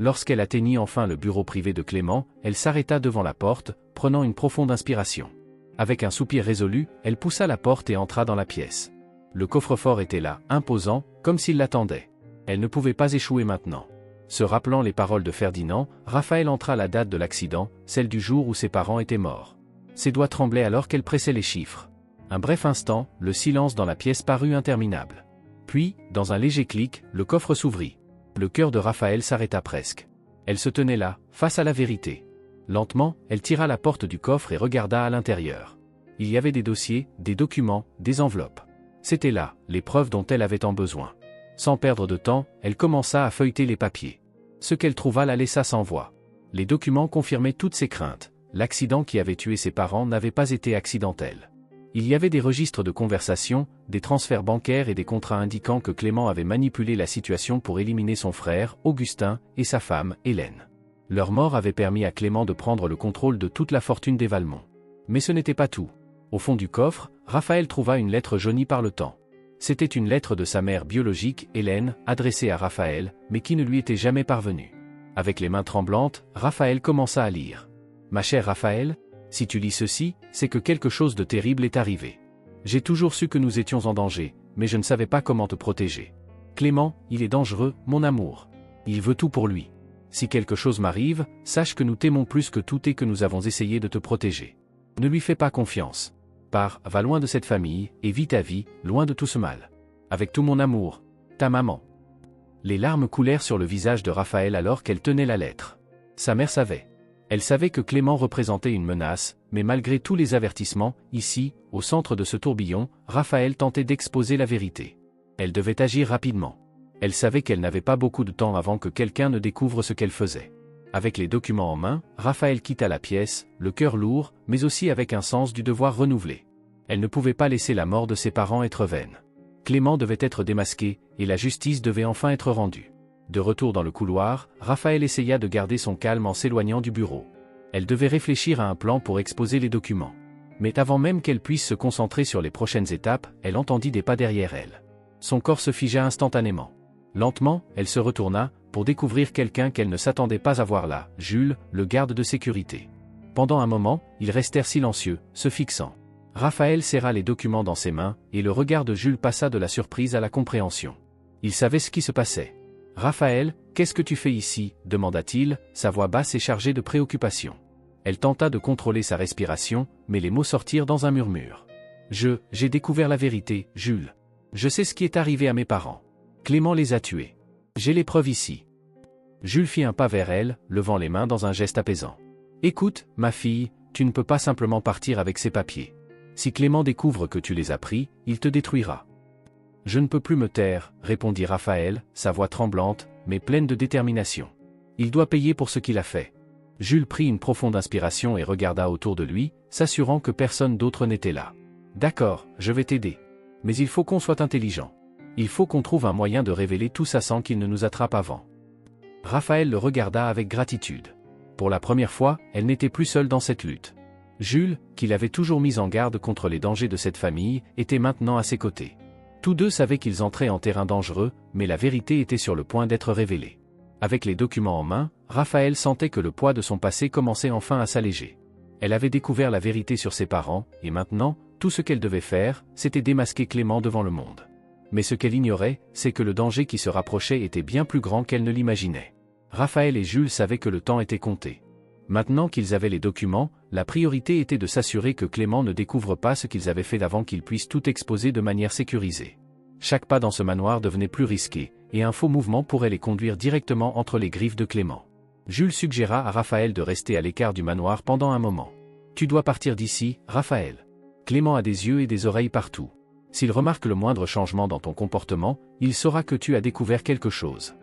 Lorsqu'elle atteignit enfin le bureau privé de Clément, elle s'arrêta devant la porte, prenant une profonde inspiration. Avec un soupir résolu, elle poussa la porte et entra dans la pièce. Le coffre-fort était là, imposant, comme s'il l'attendait. Elle ne pouvait pas échouer maintenant. Se rappelant les paroles de Ferdinand, Raphaël entra la date de l'accident, celle du jour où ses parents étaient morts. Ses doigts tremblaient alors qu'elle pressait les chiffres. Un bref instant, le silence dans la pièce parut interminable. Puis, dans un léger clic, le coffre s'ouvrit. Le cœur de Raphaël s'arrêta presque. Elle se tenait là, face à la vérité. Lentement, elle tira la porte du coffre et regarda à l'intérieur. Il y avait des dossiers, des documents, des enveloppes. C'était là, les preuves dont elle avait tant besoin. Sans perdre de temps, elle commença à feuilleter les papiers. Ce qu'elle trouva la laissa sans voix. Les documents confirmaient toutes ses craintes. L'accident qui avait tué ses parents n'avait pas été accidentel. Il y avait des registres de conversation, des transferts bancaires et des contrats indiquant que Clément avait manipulé la situation pour éliminer son frère, Augustin, et sa femme, Hélène. Leur mort avait permis à Clément de prendre le contrôle de toute la fortune des Valmont. Mais ce n'était pas tout. Au fond du coffre, Raphaël trouva une lettre jaunie par le temps. C'était une lettre de sa mère biologique, Hélène, adressée à Raphaël, mais qui ne lui était jamais parvenue. Avec les mains tremblantes, Raphaël commença à lire. « Ma chère Raphaël, si tu lis ceci, c'est que quelque chose de terrible est arrivé. J'ai toujours su que nous étions en danger, mais je ne savais pas comment te protéger. Clément, il est dangereux, mon amour. Il veut tout pour lui. Si quelque chose m'arrive, sache que nous t'aimons plus que tout et que nous avons essayé de te protéger. Ne lui fais pas confiance. Pars, va loin de cette famille, et vis ta vie, loin de tout ce mal. Avec tout mon amour. Ta maman. » Les larmes coulèrent sur le visage de Raphaël alors qu'elle tenait la lettre. Sa mère savait. Elle savait que Clément représentait une menace, mais malgré tous les avertissements, ici, au centre de ce tourbillon, Raphaël tentait d'exposer la vérité. Elle devait agir rapidement. Elle savait qu'elle n'avait pas beaucoup de temps avant que quelqu'un ne découvre ce qu'elle faisait. Avec les documents en main, Raphaël quitta la pièce, le cœur lourd, mais aussi avec un sens du devoir renouvelé. Elle ne pouvait pas laisser la mort de ses parents être vaine. Clément devait être démasqué, et la justice devait enfin être rendue. De retour dans le couloir, Raphaël essaya de garder son calme en s'éloignant du bureau. Elle devait réfléchir à un plan pour exposer les documents. Mais avant même qu'elle puisse se concentrer sur les prochaines étapes, elle entendit des pas derrière elle. Son corps se figea instantanément. Lentement, elle se retourna, pour découvrir quelqu'un qu'elle ne s'attendait pas à voir là, Jules, le garde de sécurité. Pendant un moment, ils restèrent silencieux, se fixant. Raphaël serra les documents dans ses mains, et le regard de Jules passa de la surprise à la compréhension. Il savait ce qui se passait. « Raphaël, qu'est-ce que tu fais ici » demanda-t-il, sa voix basse et chargée de préoccupation. Elle tenta de contrôler sa respiration, mais les mots sortirent dans un murmure. « J'ai découvert la vérité, Jules. Je sais ce qui est arrivé à mes parents. Clément les a tués. J'ai les preuves ici. » Jules fit un pas vers elle, levant les mains dans un geste apaisant. « Écoute, ma fille, tu ne peux pas simplement partir avec ces papiers. Si Clément découvre que tu les as pris, il te détruira. » « Je ne peux plus me taire, » répondit Raphaël, sa voix tremblante, mais pleine de détermination. « Il doit payer pour ce qu'il a fait. » Jules prit une profonde inspiration et regarda autour de lui, s'assurant que personne d'autre n'était là. « D'accord, je vais t'aider. Mais il faut qu'on soit intelligent. Il faut qu'on trouve un moyen de révéler tout ça sans qu'il ne nous attrape avant. » Raphaël le regarda avec gratitude. Pour la première fois, elle n'était plus seule dans cette lutte. Jules, qui l'avait toujours mise en garde contre les dangers de cette famille, était maintenant à ses côtés. Tous deux savaient qu'ils entraient en terrain dangereux, mais la vérité était sur le point d'être révélée. Avec les documents en main, Raphaël sentait que le poids de son passé commençait enfin à s'alléger. Elle avait découvert la vérité sur ses parents, et maintenant, tout ce qu'elle devait faire, c'était démasquer Clément devant le monde. Mais ce qu'elle ignorait, c'est que le danger qui se rapprochait était bien plus grand qu'elle ne l'imaginait. Raphaël et Jules savaient que le temps était compté. Maintenant qu'ils avaient les documents, la priorité était de s'assurer que Clément ne découvre pas ce qu'ils avaient fait avant qu'ils puissent tout exposer de manière sécurisée. Chaque pas dans ce manoir devenait plus risqué, et un faux mouvement pourrait les conduire directement entre les griffes de Clément. Jules suggéra à Raphaël de rester à l'écart du manoir pendant un moment. « Tu dois partir d'ici, Raphaël. Clément a des yeux et des oreilles partout. S'il remarque le moindre changement dans ton comportement, il saura que tu as découvert quelque chose. »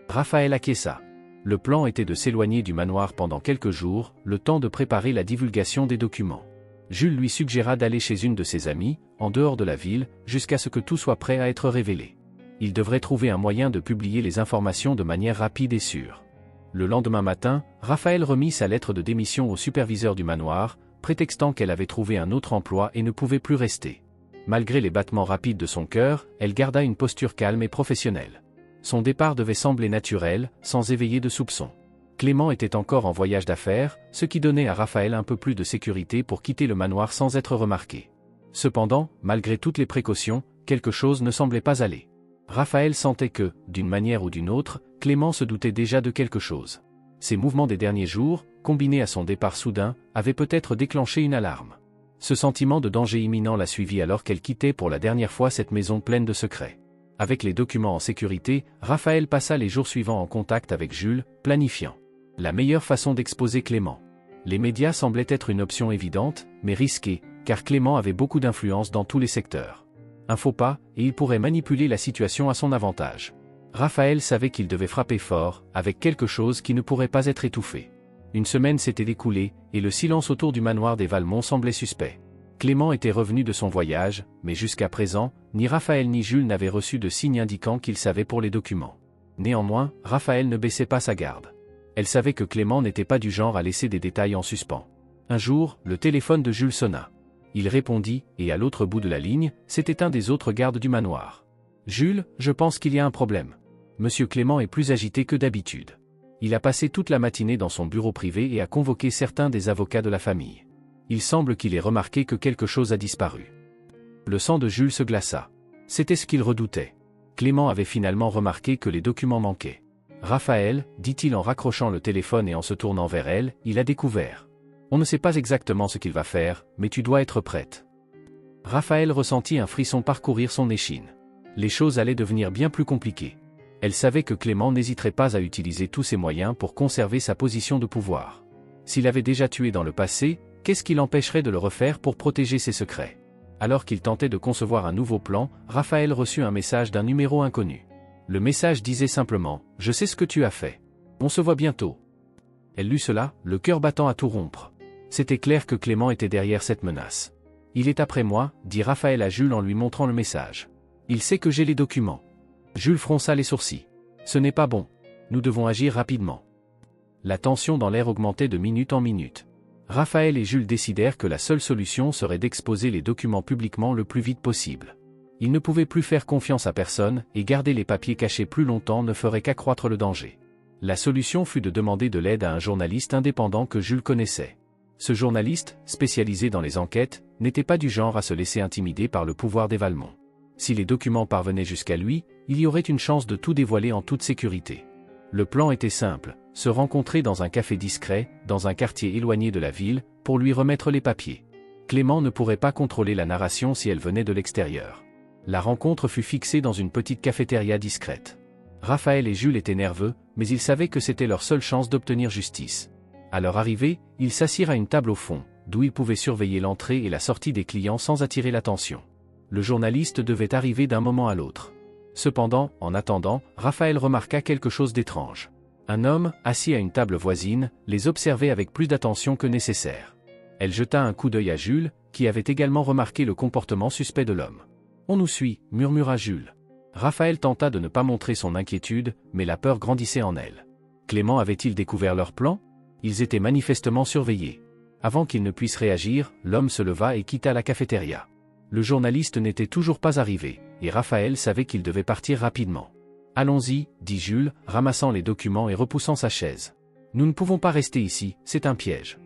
Raphaël acquiesça. Le plan était de s'éloigner du manoir pendant quelques jours, le temps de préparer la divulgation des documents. Jules lui suggéra d'aller chez une de ses amies, en dehors de la ville, jusqu'à ce que tout soit prêt à être révélé. Il devrait trouver un moyen de publier les informations de manière rapide et sûre. Le lendemain matin, Raphaël remit sa lettre de démission au superviseur du manoir, prétextant qu'elle avait trouvé un autre emploi et ne pouvait plus rester. Malgré les battements rapides de son cœur, elle garda une posture calme et professionnelle. Son départ devait sembler naturel, sans éveiller de soupçons. Clément était encore en voyage d'affaires, ce qui donnait à Raphaël un peu plus de sécurité pour quitter le manoir sans être remarqué. Cependant, malgré toutes les précautions, quelque chose ne semblait pas aller. Raphaël sentait que, d'une manière ou d'une autre, Clément se doutait déjà de quelque chose. Ses mouvements des derniers jours, combinés à son départ soudain, avaient peut-être déclenché une alarme. Ce sentiment de danger imminent la suivit alors qu'elle quittait pour la dernière fois cette maison pleine de secrets. Avec les documents en sécurité, Raphaël passa les jours suivants en contact avec Jules, planifiant la meilleure façon d'exposer Clément. Les médias semblaient être une option évidente, mais risquée, car Clément avait beaucoup d'influence dans tous les secteurs. Un faux pas, et il pourrait manipuler la situation à son avantage. Raphaël savait qu'il devait frapper fort, avec quelque chose qui ne pourrait pas être étouffé. Une semaine s'était écoulée, et le silence autour du manoir des Valmont semblait suspect. Clément était revenu de son voyage, mais jusqu'à présent, ni Raphaël ni Jules n'avaient reçu de signe indiquant qu'il savait pour les documents. Néanmoins, Raphaël ne baissait pas sa garde. Elle savait que Clément n'était pas du genre à laisser des détails en suspens. Un jour, le téléphone de Jules sonna. Il répondit, et à l'autre bout de la ligne, c'était un des autres gardes du manoir. « Jules, je pense qu'il y a un problème. Monsieur Clément est plus agité que d'habitude. Il a passé toute la matinée dans son bureau privé et a convoqué certains des avocats de la famille. Il semble qu'il ait remarqué que quelque chose a disparu. » Le sang de Jules se glaça. C'était ce qu'il redoutait. Clément avait finalement remarqué que les documents manquaient. « Raphaël, dit-il en raccrochant le téléphone et en se tournant vers elle, il a découvert. On ne sait pas exactement ce qu'il va faire, mais tu dois être prête. » Raphaël ressentit un frisson parcourir son échine. Les choses allaient devenir bien plus compliquées. Elle savait que Clément n'hésiterait pas à utiliser tous ses moyens pour conserver sa position de pouvoir. S'il avait déjà tué dans le passé, qu'est-ce qui l'empêcherait de le refaire pour protéger ses secrets? Alors qu'il tentait de concevoir un nouveau plan, Raphaël reçut un message d'un numéro inconnu. Le message disait simplement « Je sais ce que tu as fait. On se voit bientôt. » Elle lut cela, le cœur battant à tout rompre. C'était clair que Clément était derrière cette menace. « Il est après moi, » dit Raphaël à Jules en lui montrant le message. « Il sait que j'ai les documents. » Jules fronça les sourcils. « Ce n'est pas bon. Nous devons agir rapidement. » La tension dans l'air augmentait de minute en minute. Raphaël et Jules décidèrent que la seule solution serait d'exposer les documents publiquement le plus vite possible. Ils ne pouvaient plus faire confiance à personne, et garder les papiers cachés plus longtemps ne ferait qu'accroître le danger. La solution fut de demander de l'aide à un journaliste indépendant que Jules connaissait. Ce journaliste, spécialisé dans les enquêtes, n'était pas du genre à se laisser intimider par le pouvoir des Valmont. Si les documents parvenaient jusqu'à lui, il y aurait une chance de tout dévoiler en toute sécurité. Le plan était simple, se rencontrer dans un café discret, dans un quartier éloigné de la ville, pour lui remettre les papiers. Clément ne pourrait pas contrôler la narration si elle venait de l'extérieur. La rencontre fut fixée dans une petite cafétéria discrète. Raphaël et Jules étaient nerveux, mais ils savaient que c'était leur seule chance d'obtenir justice. À leur arrivée, ils s'assirent à une table au fond, d'où ils pouvaient surveiller l'entrée et la sortie des clients sans attirer l'attention. Le journaliste devait arriver d'un moment à l'autre. Cependant, en attendant, Raphaël remarqua quelque chose d'étrange. Un homme, assis à une table voisine, les observait avec plus d'attention que nécessaire. Elle jeta un coup d'œil à Jules, qui avait également remarqué le comportement suspect de l'homme. « On nous suit », murmura Jules. Raphaël tenta de ne pas montrer son inquiétude, mais la peur grandissait en elle. Clément avait-il découvert leur plan? Ils étaient manifestement surveillés. Avant qu'il ne puisse réagir, l'homme se leva et quitta la cafétéria. Le journaliste n'était toujours pas arrivé, et Raphaël savait qu'il devait partir rapidement. « Allons-y, » dit Jules, ramassant les documents et repoussant sa chaise. « Nous ne pouvons pas rester ici, c'est un piège. »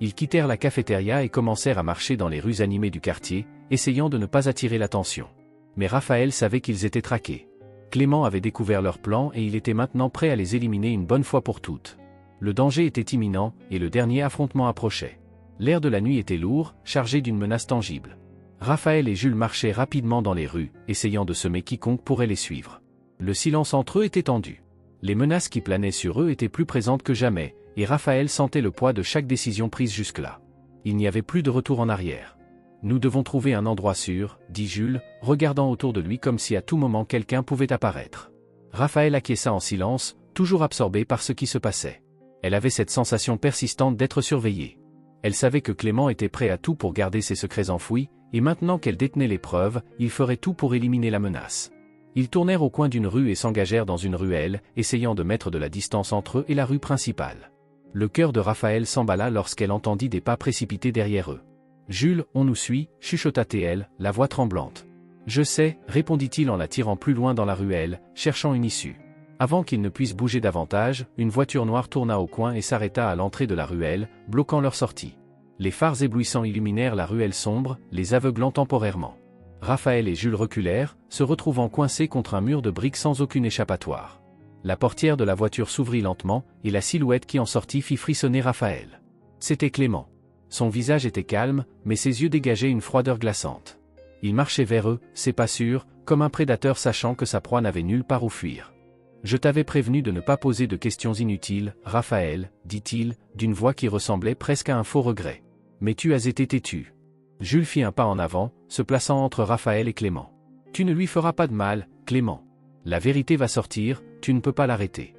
Ils quittèrent la cafétéria et commencèrent à marcher dans les rues animées du quartier, essayant de ne pas attirer l'attention. Mais Raphaël savait qu'ils étaient traqués. Clément avait découvert leur plan et il était maintenant prêt à les éliminer une bonne fois pour toutes. Le danger était imminent, et le dernier affrontement approchait. L'air de la nuit était lourd, chargé d'une menace tangible. Raphaël et Jules marchaient rapidement dans les rues, essayant de semer quiconque pourrait les suivre. Le silence entre eux était tendu. Les menaces qui planaient sur eux étaient plus présentes que jamais, et Raphaël sentait le poids de chaque décision prise jusque-là. Il n'y avait plus de retour en arrière. Nous devons trouver un endroit sûr, dit Jules, regardant autour de lui comme si à tout moment quelqu'un pouvait apparaître. Raphaël acquiesça en silence, toujours absorbé par ce qui se passait. Elle avait cette sensation persistante d'être surveillée. Elle savait que Clément était prêt à tout pour garder ses secrets enfouis, et maintenant qu'elle détenait les preuves, il ferait tout pour éliminer la menace. Ils tournèrent au coin d'une rue et s'engagèrent dans une ruelle, essayant de mettre de la distance entre eux et la rue principale. Le cœur de Raphaël s'emballa lorsqu'elle entendit des pas précipités derrière eux. « Jules, on nous suit » chuchota-t-elle, la voix tremblante. « Je sais » répondit-il en la tirant plus loin dans la ruelle, cherchant une issue. Avant qu'il ne puisse bouger davantage, une voiture noire tourna au coin et s'arrêta à l'entrée de la ruelle, bloquant leur sortie. Les phares éblouissants illuminèrent la ruelle sombre, les aveuglant temporairement. Raphaël et Jules reculèrent, se retrouvant coincés contre un mur de briques sans aucune échappatoire. La portière de la voiture s'ouvrit lentement, et la silhouette qui en sortit fit frissonner Raphaël. C'était Clément. Son visage était calme, mais ses yeux dégageaient une froideur glaçante. Il marchait vers eux, c'est pas sûr, comme un prédateur sachant que sa proie n'avait nulle part où fuir. « Je t'avais prévenu de ne pas poser de questions inutiles, Raphaël, dit-il, d'une voix qui ressemblait presque à un faux regret. Mais tu as été têtu. » Jules fit un pas en avant, se plaçant entre Raphaël et Clément. « Tu ne lui feras pas de mal, Clément. La vérité va sortir, tu ne peux pas l'arrêter. »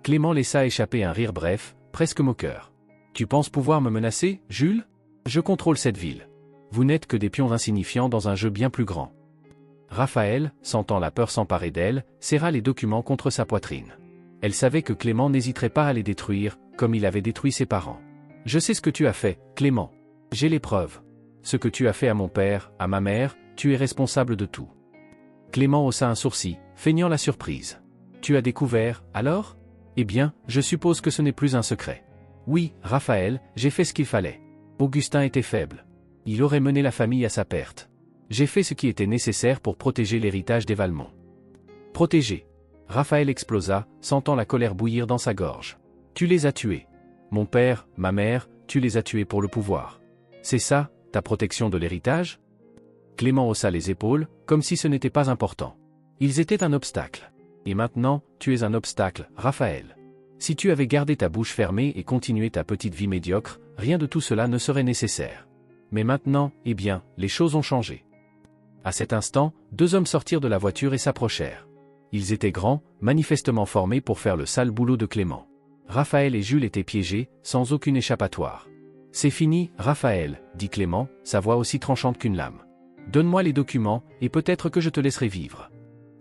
Clément laissa échapper un rire bref, presque moqueur. « Tu penses pouvoir me menacer, Jules ? Je contrôle cette ville. Vous n'êtes que des pions insignifiants dans un jeu bien plus grand. » Raphaël, sentant la peur s'emparer d'elle, serra les documents contre sa poitrine. Elle savait que Clément n'hésiterait pas à les détruire, comme il avait détruit ses parents. « Je sais ce que tu as fait, Clément. J'ai les preuves. Ce que tu as fait à mon père, à ma mère, tu es responsable de tout. » Clément haussa un sourcil, feignant la surprise. « Tu as découvert, alors ? Eh bien, je suppose que ce n'est plus un secret. » « Oui, Raphaël, j'ai fait ce qu'il fallait. Augustin était faible. Il aurait mené la famille à sa perte. J'ai fait ce qui était nécessaire pour protéger l'héritage des Valmont. » « Protéger ?» Raphaël explosa, sentant la colère bouillir dans sa gorge. « Tu les as tués. Mon père, ma mère, tu les as tués pour le pouvoir. C'est ça, ta protection de l'héritage ? » Clément haussa les épaules, comme si ce n'était pas important. Ils étaient un obstacle. Et maintenant, tu es un obstacle, Raphaël. Si tu avais gardé ta bouche fermée et continué ta petite vie médiocre, rien de tout cela ne serait nécessaire. Mais maintenant, eh bien, les choses ont changé. À cet instant, deux hommes sortirent de la voiture et s'approchèrent. Ils étaient grands, manifestement formés pour faire le sale boulot de Clément. Raphaël et Jules étaient piégés, sans aucune échappatoire. « C'est fini, Raphaël, » dit Clément, sa voix aussi tranchante qu'une lame. « Donne-moi les documents, et peut-être que je te laisserai vivre. »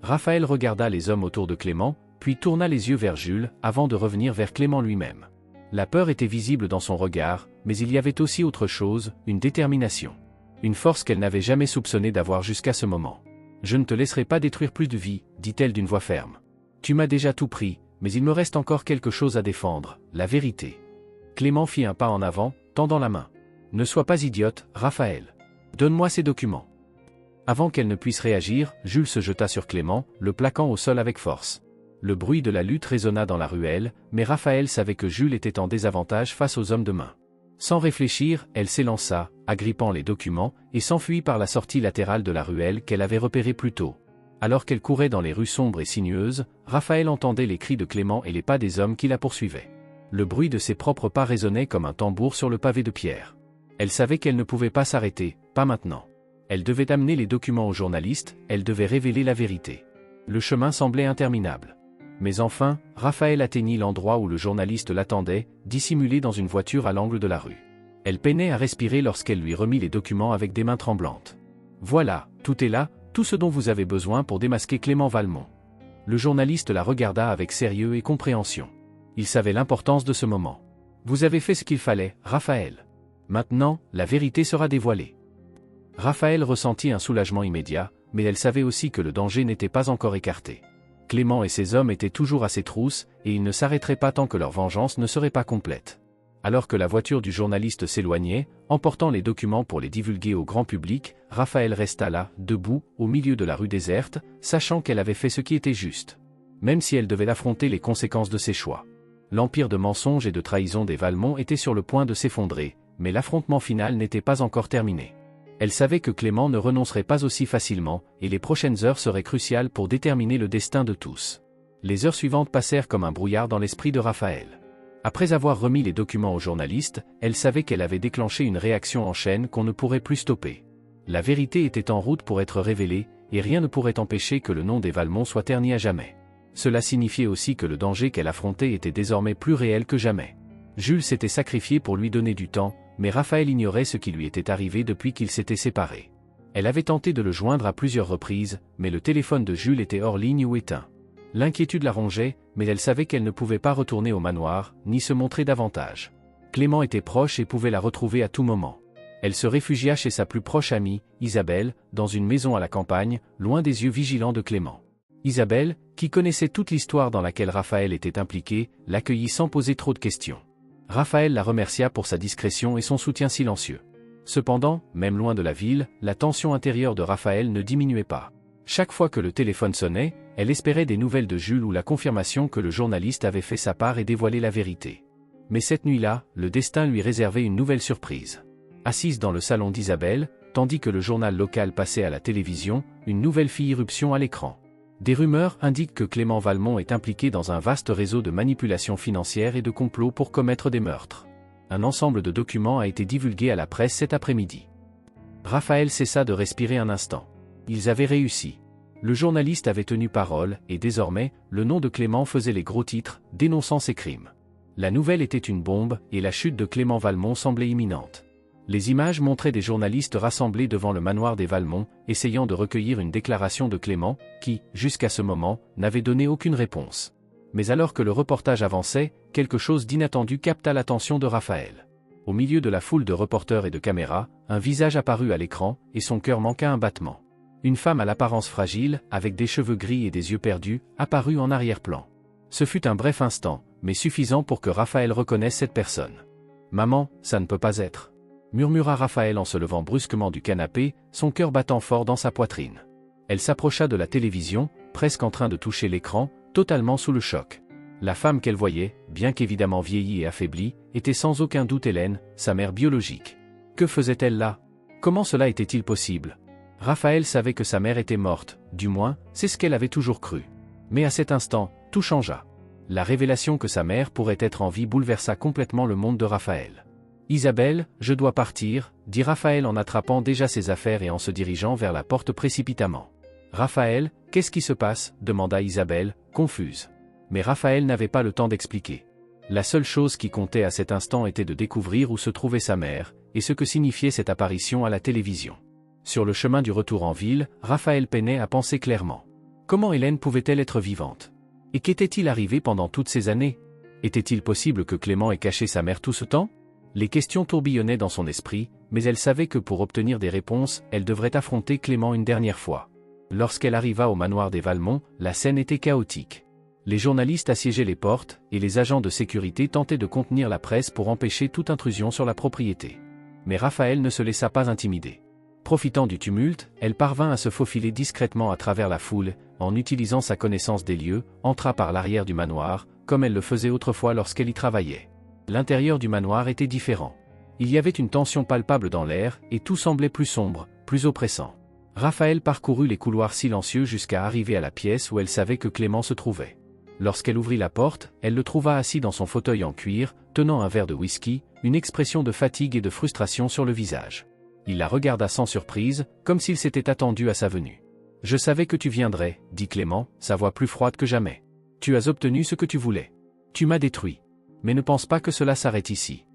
Raphaël regarda les hommes autour de Clément, puis tourna les yeux vers Jules, avant de revenir vers Clément lui-même. La peur était visible dans son regard, mais il y avait aussi autre chose, une détermination. Une force qu'elle n'avait jamais soupçonné d'avoir jusqu'à ce moment. « Je ne te laisserai pas détruire plus de vie, » dit-elle d'une voix ferme. « Tu m'as déjà tout pris, mais il me reste encore quelque chose à défendre, la vérité. » Clément fit un pas en avant, tendant la main. « Ne sois pas idiote, Raphaël. Donne-moi ces documents. » Avant qu'elle ne puisse réagir, Jules se jeta sur Clément, le plaquant au sol avec force. Le bruit de la lutte résonna dans la ruelle, mais Raphaël savait que Jules était en désavantage face aux hommes de main. Sans réfléchir, elle s'élança, agrippant les documents, et s'enfuit par la sortie latérale de la ruelle qu'elle avait repérée plus tôt. Alors qu'elle courait dans les rues sombres et sinueuses, Raphaël entendait les cris de Clément et les pas des hommes qui la poursuivaient. Le bruit de ses propres pas résonnait comme un tambour sur le pavé de pierre. Elle savait qu'elle ne pouvait pas s'arrêter, pas maintenant. Elle devait amener les documents aux journalistes, elle devait révéler la vérité. Le chemin semblait interminable. Mais enfin, Raphaël atteignit l'endroit où le journaliste l'attendait, dissimulé dans une voiture à l'angle de la rue. Elle peinait à respirer lorsqu'elle lui remit les documents avec des mains tremblantes. « Voilà, tout est là, tout ce dont vous avez besoin pour démasquer Clément Valmont. » Le journaliste la regarda avec sérieux et compréhension. Il savait l'importance de ce moment. « Vous avez fait ce qu'il fallait, Raphaël. Maintenant, la vérité sera dévoilée. » Raphaël ressentit un soulagement immédiat, mais elle savait aussi que le danger n'était pas encore écarté. Clément et ses hommes étaient toujours à ses trousses, et ils ne s'arrêteraient pas tant que leur vengeance ne serait pas complète. Alors que la voiture du journaliste s'éloignait, emportant les documents pour les divulguer au grand public, Raphaël resta là, debout, au milieu de la rue déserte, sachant qu'elle avait fait ce qui était juste. Même si elle devait affronter les conséquences de ses choix. L'empire de mensonges et de trahison des Valmont était sur le point de s'effondrer, mais l'affrontement final n'était pas encore terminé. Elle savait que Clément ne renoncerait pas aussi facilement, et les prochaines heures seraient cruciales pour déterminer le destin de tous. Les heures suivantes passèrent comme un brouillard dans l'esprit de Raphaël. Après avoir remis les documents aux journalistes, elle savait qu'elle avait déclenché une réaction en chaîne qu'on ne pourrait plus stopper. La vérité était en route pour être révélée, et rien ne pourrait empêcher que le nom des Valmont soit terni à jamais. Cela signifiait aussi que le danger qu'elle affrontait était désormais plus réel que jamais. Jules s'était sacrifié pour lui donner du temps, mais Raphaël ignorait ce qui lui était arrivé depuis qu'ils s'étaient séparés. Elle avait tenté de le joindre à plusieurs reprises, mais le téléphone de Jules était hors ligne ou éteint. L'inquiétude la rongeait, mais elle savait qu'elle ne pouvait pas retourner au manoir, ni se montrer davantage. Clément était proche et pouvait la retrouver à tout moment. Elle se réfugia chez sa plus proche amie, Isabelle, dans une maison à la campagne, loin des yeux vigilants de Clément. Isabelle, qui connaissait toute l'histoire dans laquelle Raphaël était impliqué, l'accueillit sans poser trop de questions. Raphaël la remercia pour sa discrétion et son soutien silencieux. Cependant, même loin de la ville, la tension intérieure de Raphaël ne diminuait pas. Chaque fois que le téléphone sonnait, elle espérait des nouvelles de Jules ou la confirmation que le journaliste avait fait sa part et dévoilé la vérité. Mais cette nuit-là, le destin lui réservait une nouvelle surprise. Assise dans le salon d'Isabelle, tandis que le journal local passait à la télévision, une nouvelle fit irruption à l'écran. Des rumeurs indiquent que Clément Valmont est impliqué dans un vaste réseau de manipulation financière et de complots pour commettre des meurtres. Un ensemble de documents a été divulgué à la presse cet après-midi. Raphaël cessa de respirer un instant. Ils avaient réussi. Le journaliste avait tenu parole, et désormais, le nom de Clément faisait les gros titres, dénonçant ses crimes. La nouvelle était une bombe, et la chute de Clément Valmont semblait imminente. Les images montraient des journalistes rassemblés devant le manoir des Valmont, essayant de recueillir une déclaration de Clément, qui, jusqu'à ce moment, n'avait donné aucune réponse. Mais alors que le reportage avançait, quelque chose d'inattendu capta l'attention de Raphaël. Au milieu de la foule de reporters et de caméras, un visage apparut à l'écran, et son cœur manqua un battement. Une femme à l'apparence fragile, avec des cheveux gris et des yeux perdus, apparut en arrière-plan. Ce fut un bref instant, mais suffisant pour que Raphaël reconnaisse cette personne. « Maman, ça ne peut pas être. » murmura Raphaël en se levant brusquement du canapé, son cœur battant fort dans sa poitrine. Elle s'approcha de la télévision, presque en train de toucher l'écran, totalement sous le choc. La femme qu'elle voyait, bien qu'évidemment vieillie et affaiblie, était sans aucun doute Hélène, sa mère biologique. Que faisait-elle là? Comment cela était-il possible? Raphaël savait que sa mère était morte, du moins, c'est ce qu'elle avait toujours cru. Mais à cet instant, tout changea. La révélation que sa mère pourrait être en vie bouleversa complètement le monde de Raphaël. « Isabelle, je dois partir », dit Raphaël en attrapant déjà ses affaires et en se dirigeant vers la porte précipitamment. « Raphaël, qu'est-ce qui se passe » demanda Isabelle, confuse. Mais Raphaël n'avait pas le temps d'expliquer. La seule chose qui comptait à cet instant était de découvrir où se trouvait sa mère, et ce que signifiait cette apparition à la télévision. Sur le chemin du retour en ville, Raphaël peinait à penser clairement. Comment Hélène pouvait-elle être vivante? Et qu'était-il arrivé pendant toutes ces années? Était-il possible que Clément ait caché sa mère tout ce temps? Les questions tourbillonnaient dans son esprit, mais elle savait que pour obtenir des réponses, elle devrait affronter Clément une dernière fois. Lorsqu'elle arriva au manoir des Valmont, la scène était chaotique. Les journalistes assiégeaient les portes, et les agents de sécurité tentaient de contenir la presse pour empêcher toute intrusion sur la propriété. Mais Raphaël ne se laissa pas intimider. Profitant du tumulte, elle parvint à se faufiler discrètement à travers la foule, en utilisant sa connaissance des lieux, entra par l'arrière du manoir, comme elle le faisait autrefois lorsqu'elle y travaillait. L'intérieur du manoir était différent. Il y avait une tension palpable dans l'air, et tout semblait plus sombre, plus oppressant. Raphaël parcourut les couloirs silencieux jusqu'à arriver à la pièce où elle savait que Clément se trouvait. Lorsqu'elle ouvrit la porte, elle le trouva assis dans son fauteuil en cuir, tenant un verre de whisky, une expression de fatigue et de frustration sur le visage. Il la regarda sans surprise, comme s'il s'était attendu à sa venue. « Je savais que tu viendrais, » dit Clément, sa voix plus froide que jamais. « Tu as obtenu ce que tu voulais. Tu m'as détruit. Mais ne pense pas que cela s'arrête ici. »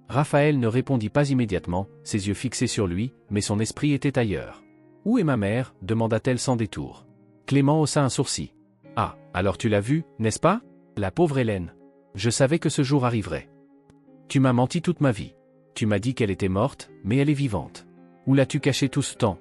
Raphaël ne répondit pas immédiatement, ses yeux fixés sur lui, mais son esprit était ailleurs. « Où est ma mère » demanda-t-elle sans détour. Clément haussa un sourcil. « Ah, alors tu l'as vue, n'est-ce pas? La pauvre Hélène. Je savais que ce jour arriverait. Tu m'as menti toute ma vie. Tu m'as dit qu'elle était morte, mais elle est vivante. Où l'as-tu cachée tout ce temps ?»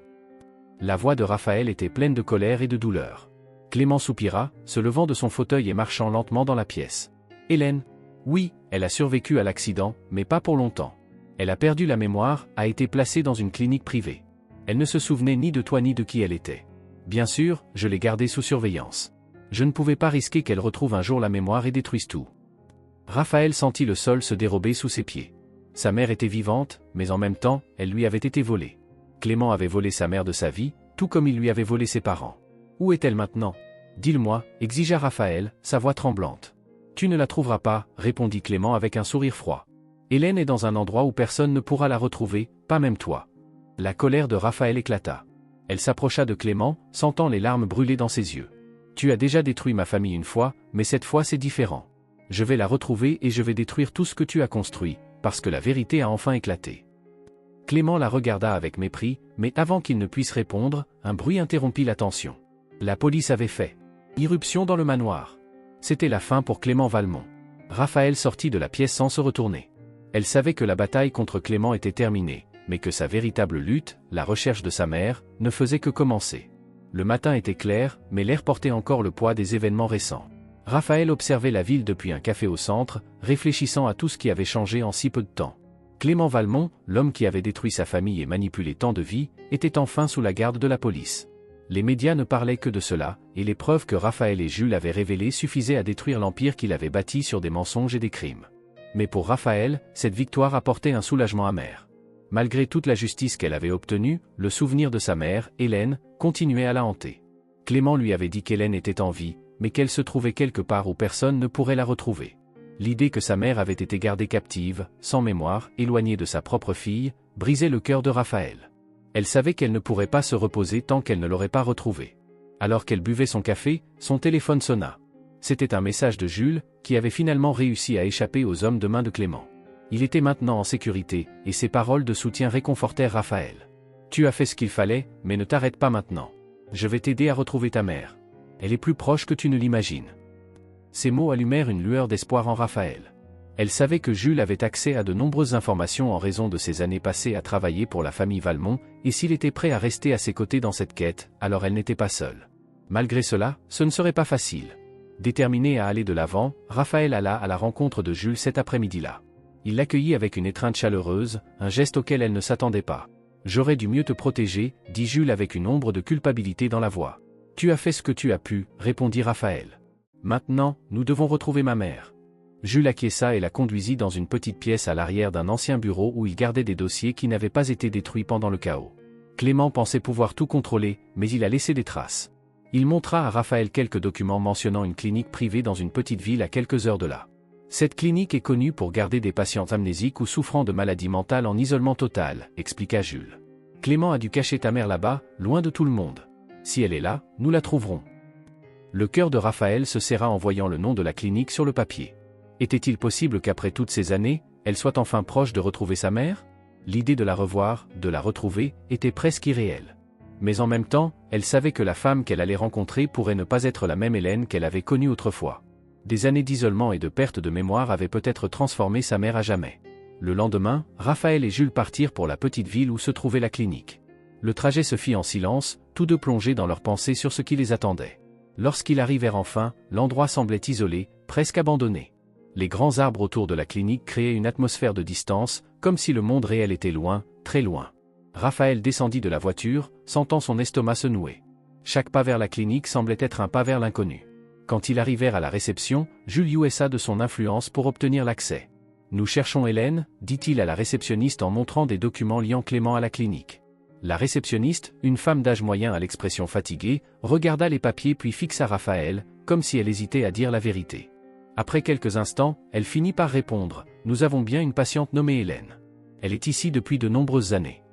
La voix de Raphaël était pleine de colère et de douleur. Clément soupira, se levant de son fauteuil et marchant lentement dans la pièce. « Hélène? Oui, elle a survécu à l'accident, mais pas pour longtemps. Elle a perdu la mémoire, a été placée dans une clinique privée. Elle ne se souvenait ni de toi ni de qui elle était. Bien sûr, je l'ai gardée sous surveillance. Je ne pouvais pas risquer qu'elle retrouve un jour la mémoire et détruise tout. » Raphaël sentit le sol se dérober sous ses pieds. Sa mère était vivante, mais en même temps, elle lui avait été volée. Clément avait volé sa mère de sa vie, tout comme il lui avait volé ses parents. Où est-elle maintenant? Dis-le-moi, exigea Raphaël, sa voix tremblante. Tu ne la trouveras pas, répondit Clément avec un sourire froid. Hélène est dans un endroit où personne ne pourra la retrouver, pas même toi. La colère de Raphaël éclata. Elle s'approcha de Clément, sentant les larmes brûler dans ses yeux. Tu as déjà détruit ma famille une fois, mais cette fois c'est différent. Je vais la retrouver et je vais détruire tout ce que tu as construit, parce que la vérité a enfin éclaté. Clément la regarda avec mépris, mais avant qu'il ne puisse répondre, un bruit interrompit la tension. La police avait fait irruption dans le manoir. C'était la fin pour Clément Valmont. Raphaël sortit de la pièce sans se retourner. Elle savait que la bataille contre Clément était terminée, mais que sa véritable lutte, la recherche de sa mère, ne faisait que commencer. Le matin était clair, mais l'air portait encore le poids des événements récents. Raphaël observait la ville depuis un café au centre, réfléchissant à tout ce qui avait changé en si peu de temps. Clément Valmont, l'homme qui avait détruit sa famille et manipulé tant de vies, était enfin sous la garde de la police. Les médias ne parlaient que de cela, et les preuves que Raphaël et Jules avaient révélées suffisaient à détruire l'empire qu'il avait bâti sur des mensonges et des crimes. Mais pour Raphaël, cette victoire apportait un soulagement amer. Malgré toute la justice qu'elle avait obtenue, le souvenir de sa mère, Hélène, continuait à la hanter. Clément lui avait dit qu'Hélène était en vie, mais qu'elle se trouvait quelque part où personne ne pourrait la retrouver. L'idée que sa mère avait été gardée captive, sans mémoire, éloignée de sa propre fille, brisait le cœur de Raphaël. Elle savait qu'elle ne pourrait pas se reposer tant qu'elle ne l'aurait pas retrouvée. Alors qu'elle buvait son café, son téléphone sonna. C'était un message de Jules, qui avait finalement réussi à échapper aux hommes de main de Clément. Il était maintenant en sécurité, et ses paroles de soutien réconfortèrent Raphaël. « Tu as fait ce qu'il fallait, mais ne t'arrête pas maintenant. Je vais t'aider à retrouver ta mère. Elle est plus proche que tu ne l'imagines. » Ces mots allumèrent une lueur d'espoir en Raphaël. Elle savait que Jules avait accès à de nombreuses informations en raison de ses années passées à travailler pour la famille Valmont, et s'il était prêt à rester à ses côtés dans cette quête, alors elle n'était pas seule. Malgré cela, ce ne serait pas facile. Déterminé à aller de l'avant, Raphaël alla à la rencontre de Jules cet après-midi-là. Il l'accueillit avec une étreinte chaleureuse, un geste auquel elle ne s'attendait pas. « J'aurais dû mieux te protéger, » dit Jules avec une ombre de culpabilité dans la voix. « Tu as fait ce que tu as pu, » répondit Raphaël. « Maintenant, nous devons retrouver ma mère. » Jules acquiesça et la conduisit dans une petite pièce à l'arrière d'un ancien bureau où il gardait des dossiers qui n'avaient pas été détruits pendant le chaos. Clément pensait pouvoir tout contrôler, mais il a laissé des traces. Il montra à Raphaël quelques documents mentionnant une clinique privée dans une petite ville à quelques heures de là. Cette clinique est connue pour garder des patients amnésiques ou souffrant de maladies mentales en isolement total, expliqua Jules. Clément a dû cacher ta mère là-bas, loin de tout le monde. Si elle est là, nous la trouverons. Le cœur de Raphaël se serra en voyant le nom de la clinique sur le papier. Était-il possible qu'après toutes ces années, elle soit enfin proche de retrouver sa mère? L'idée de la revoir, de la retrouver, était presque irréelle. Mais en même temps, elle savait que la femme qu'elle allait rencontrer pourrait ne pas être la même Hélène qu'elle avait connue autrefois. Des années d'isolement et de perte de mémoire avaient peut-être transformé sa mère à jamais. Le lendemain, Raphaël et Jules partirent pour la petite ville où se trouvait la clinique. Le trajet se fit en silence, tous deux plongés dans leurs pensées sur ce qui les attendait. Lorsqu'ils arrivèrent enfin, l'endroit semblait isolé, presque abandonné. Les grands arbres autour de la clinique créaient une atmosphère de distance, comme si le monde réel était loin, très loin. Raphaël descendit de la voiture, sentant son estomac se nouer. Chaque pas vers la clinique semblait être un pas vers l'inconnu. Quand ils arrivèrent à la réception, Jules usa de son influence pour obtenir l'accès. « Nous cherchons Hélène », dit-il à la réceptionniste en montrant des documents liant Clément à la clinique. La réceptionniste, une femme d'âge moyen à l'expression fatiguée, regarda les papiers puis fixa Raphaël, comme si elle hésitait à dire la vérité. Après quelques instants, elle finit par répondre « Nous avons bien une patiente nommée Hélène. Elle est ici depuis de nombreuses années. »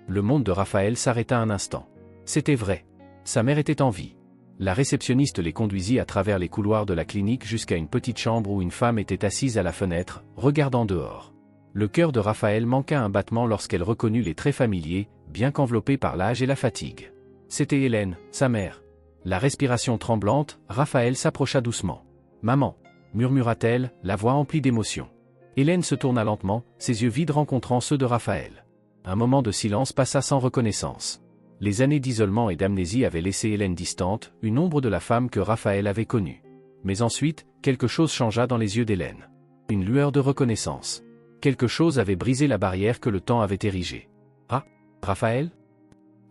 Le monde de Raphaël s'arrêta un instant. C'était vrai. Sa mère était en vie. La réceptionniste les conduisit à travers les couloirs de la clinique jusqu'à une petite chambre où une femme était assise à la fenêtre, regardant dehors. Le cœur de Raphaël manqua un battement lorsqu'elle reconnut les traits familiers, bien qu'enveloppés par l'âge et la fatigue. C'était Hélène, sa mère. La respiration tremblante, Raphaël s'approcha doucement. « Maman !» murmura-t-elle, la voix emplie d'émotion. Hélène se tourna lentement, ses yeux vides rencontrant ceux de Raphaël. Un moment de silence passa sans reconnaissance. Les années d'isolement et d'amnésie avaient laissé Hélène distante, une ombre de la femme que Raphaël avait connue. Mais ensuite, quelque chose changea dans les yeux d'Hélène. Une lueur de reconnaissance. Quelque chose avait brisé la barrière que le temps avait érigée. « Ah, Raphaël ?»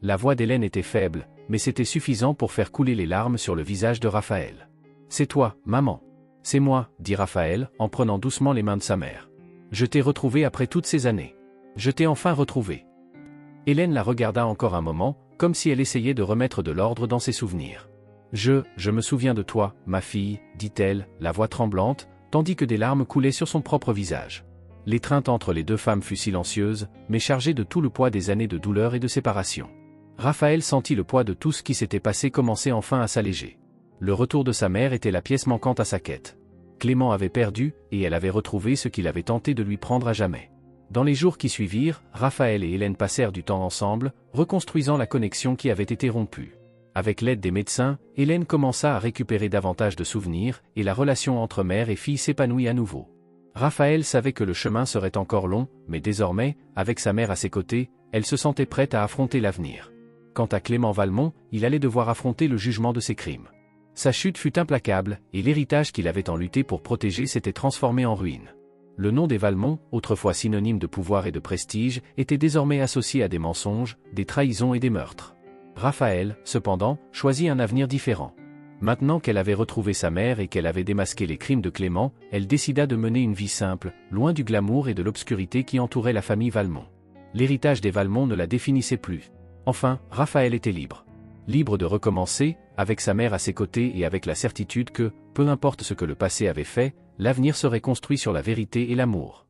La voix d'Hélène était faible, mais c'était suffisant pour faire couler les larmes sur le visage de Raphaël. « C'est toi, maman. » C'est moi, dit Raphaël, en prenant doucement les mains de sa mère. Je t'ai retrouvé après toutes ces années. Je t'ai enfin retrouvé. Hélène la regarda encore un moment, comme si elle essayait de remettre de l'ordre dans ses souvenirs. Je me souviens de toi, ma fille, dit-elle, la voix tremblante, tandis que des larmes coulaient sur son propre visage. L'étreinte entre les deux femmes fut silencieuse, mais chargée de tout le poids des années de douleur et de séparation. Raphaël sentit le poids de tout ce qui s'était passé commencer enfin à s'alléger. Le retour de sa mère était la pièce manquante à sa quête. Clément avait perdu, et elle avait retrouvé ce qu'il avait tenté de lui prendre à jamais. Dans les jours qui suivirent, Raphaël et Hélène passèrent du temps ensemble, reconstruisant la connexion qui avait été rompue. Avec l'aide des médecins, Hélène commença à récupérer davantage de souvenirs, et la relation entre mère et fille s'épanouit à nouveau. Raphaël savait que le chemin serait encore long, mais désormais, avec sa mère à ses côtés, elle se sentait prête à affronter l'avenir. Quant à Clément Valmont, il allait devoir affronter le jugement de ses crimes. Sa chute fut implacable, et l'héritage qu'il avait tant lutté pour protéger s'était transformé en ruine. Le nom des Valmont, autrefois synonyme de pouvoir et de prestige, était désormais associé à des mensonges, des trahisons et des meurtres. Raphaël, cependant, choisit un avenir différent. Maintenant qu'elle avait retrouvé sa mère et qu'elle avait démasqué les crimes de Clément, elle décida de mener une vie simple, loin du glamour et de l'obscurité qui entourait la famille Valmont. L'héritage des Valmont ne la définissait plus. Enfin, Raphaël était libre. Libre de recommencer, avec sa mère à ses côtés et avec la certitude que, peu importe ce que le passé avait fait, l'avenir serait construit sur la vérité et l'amour.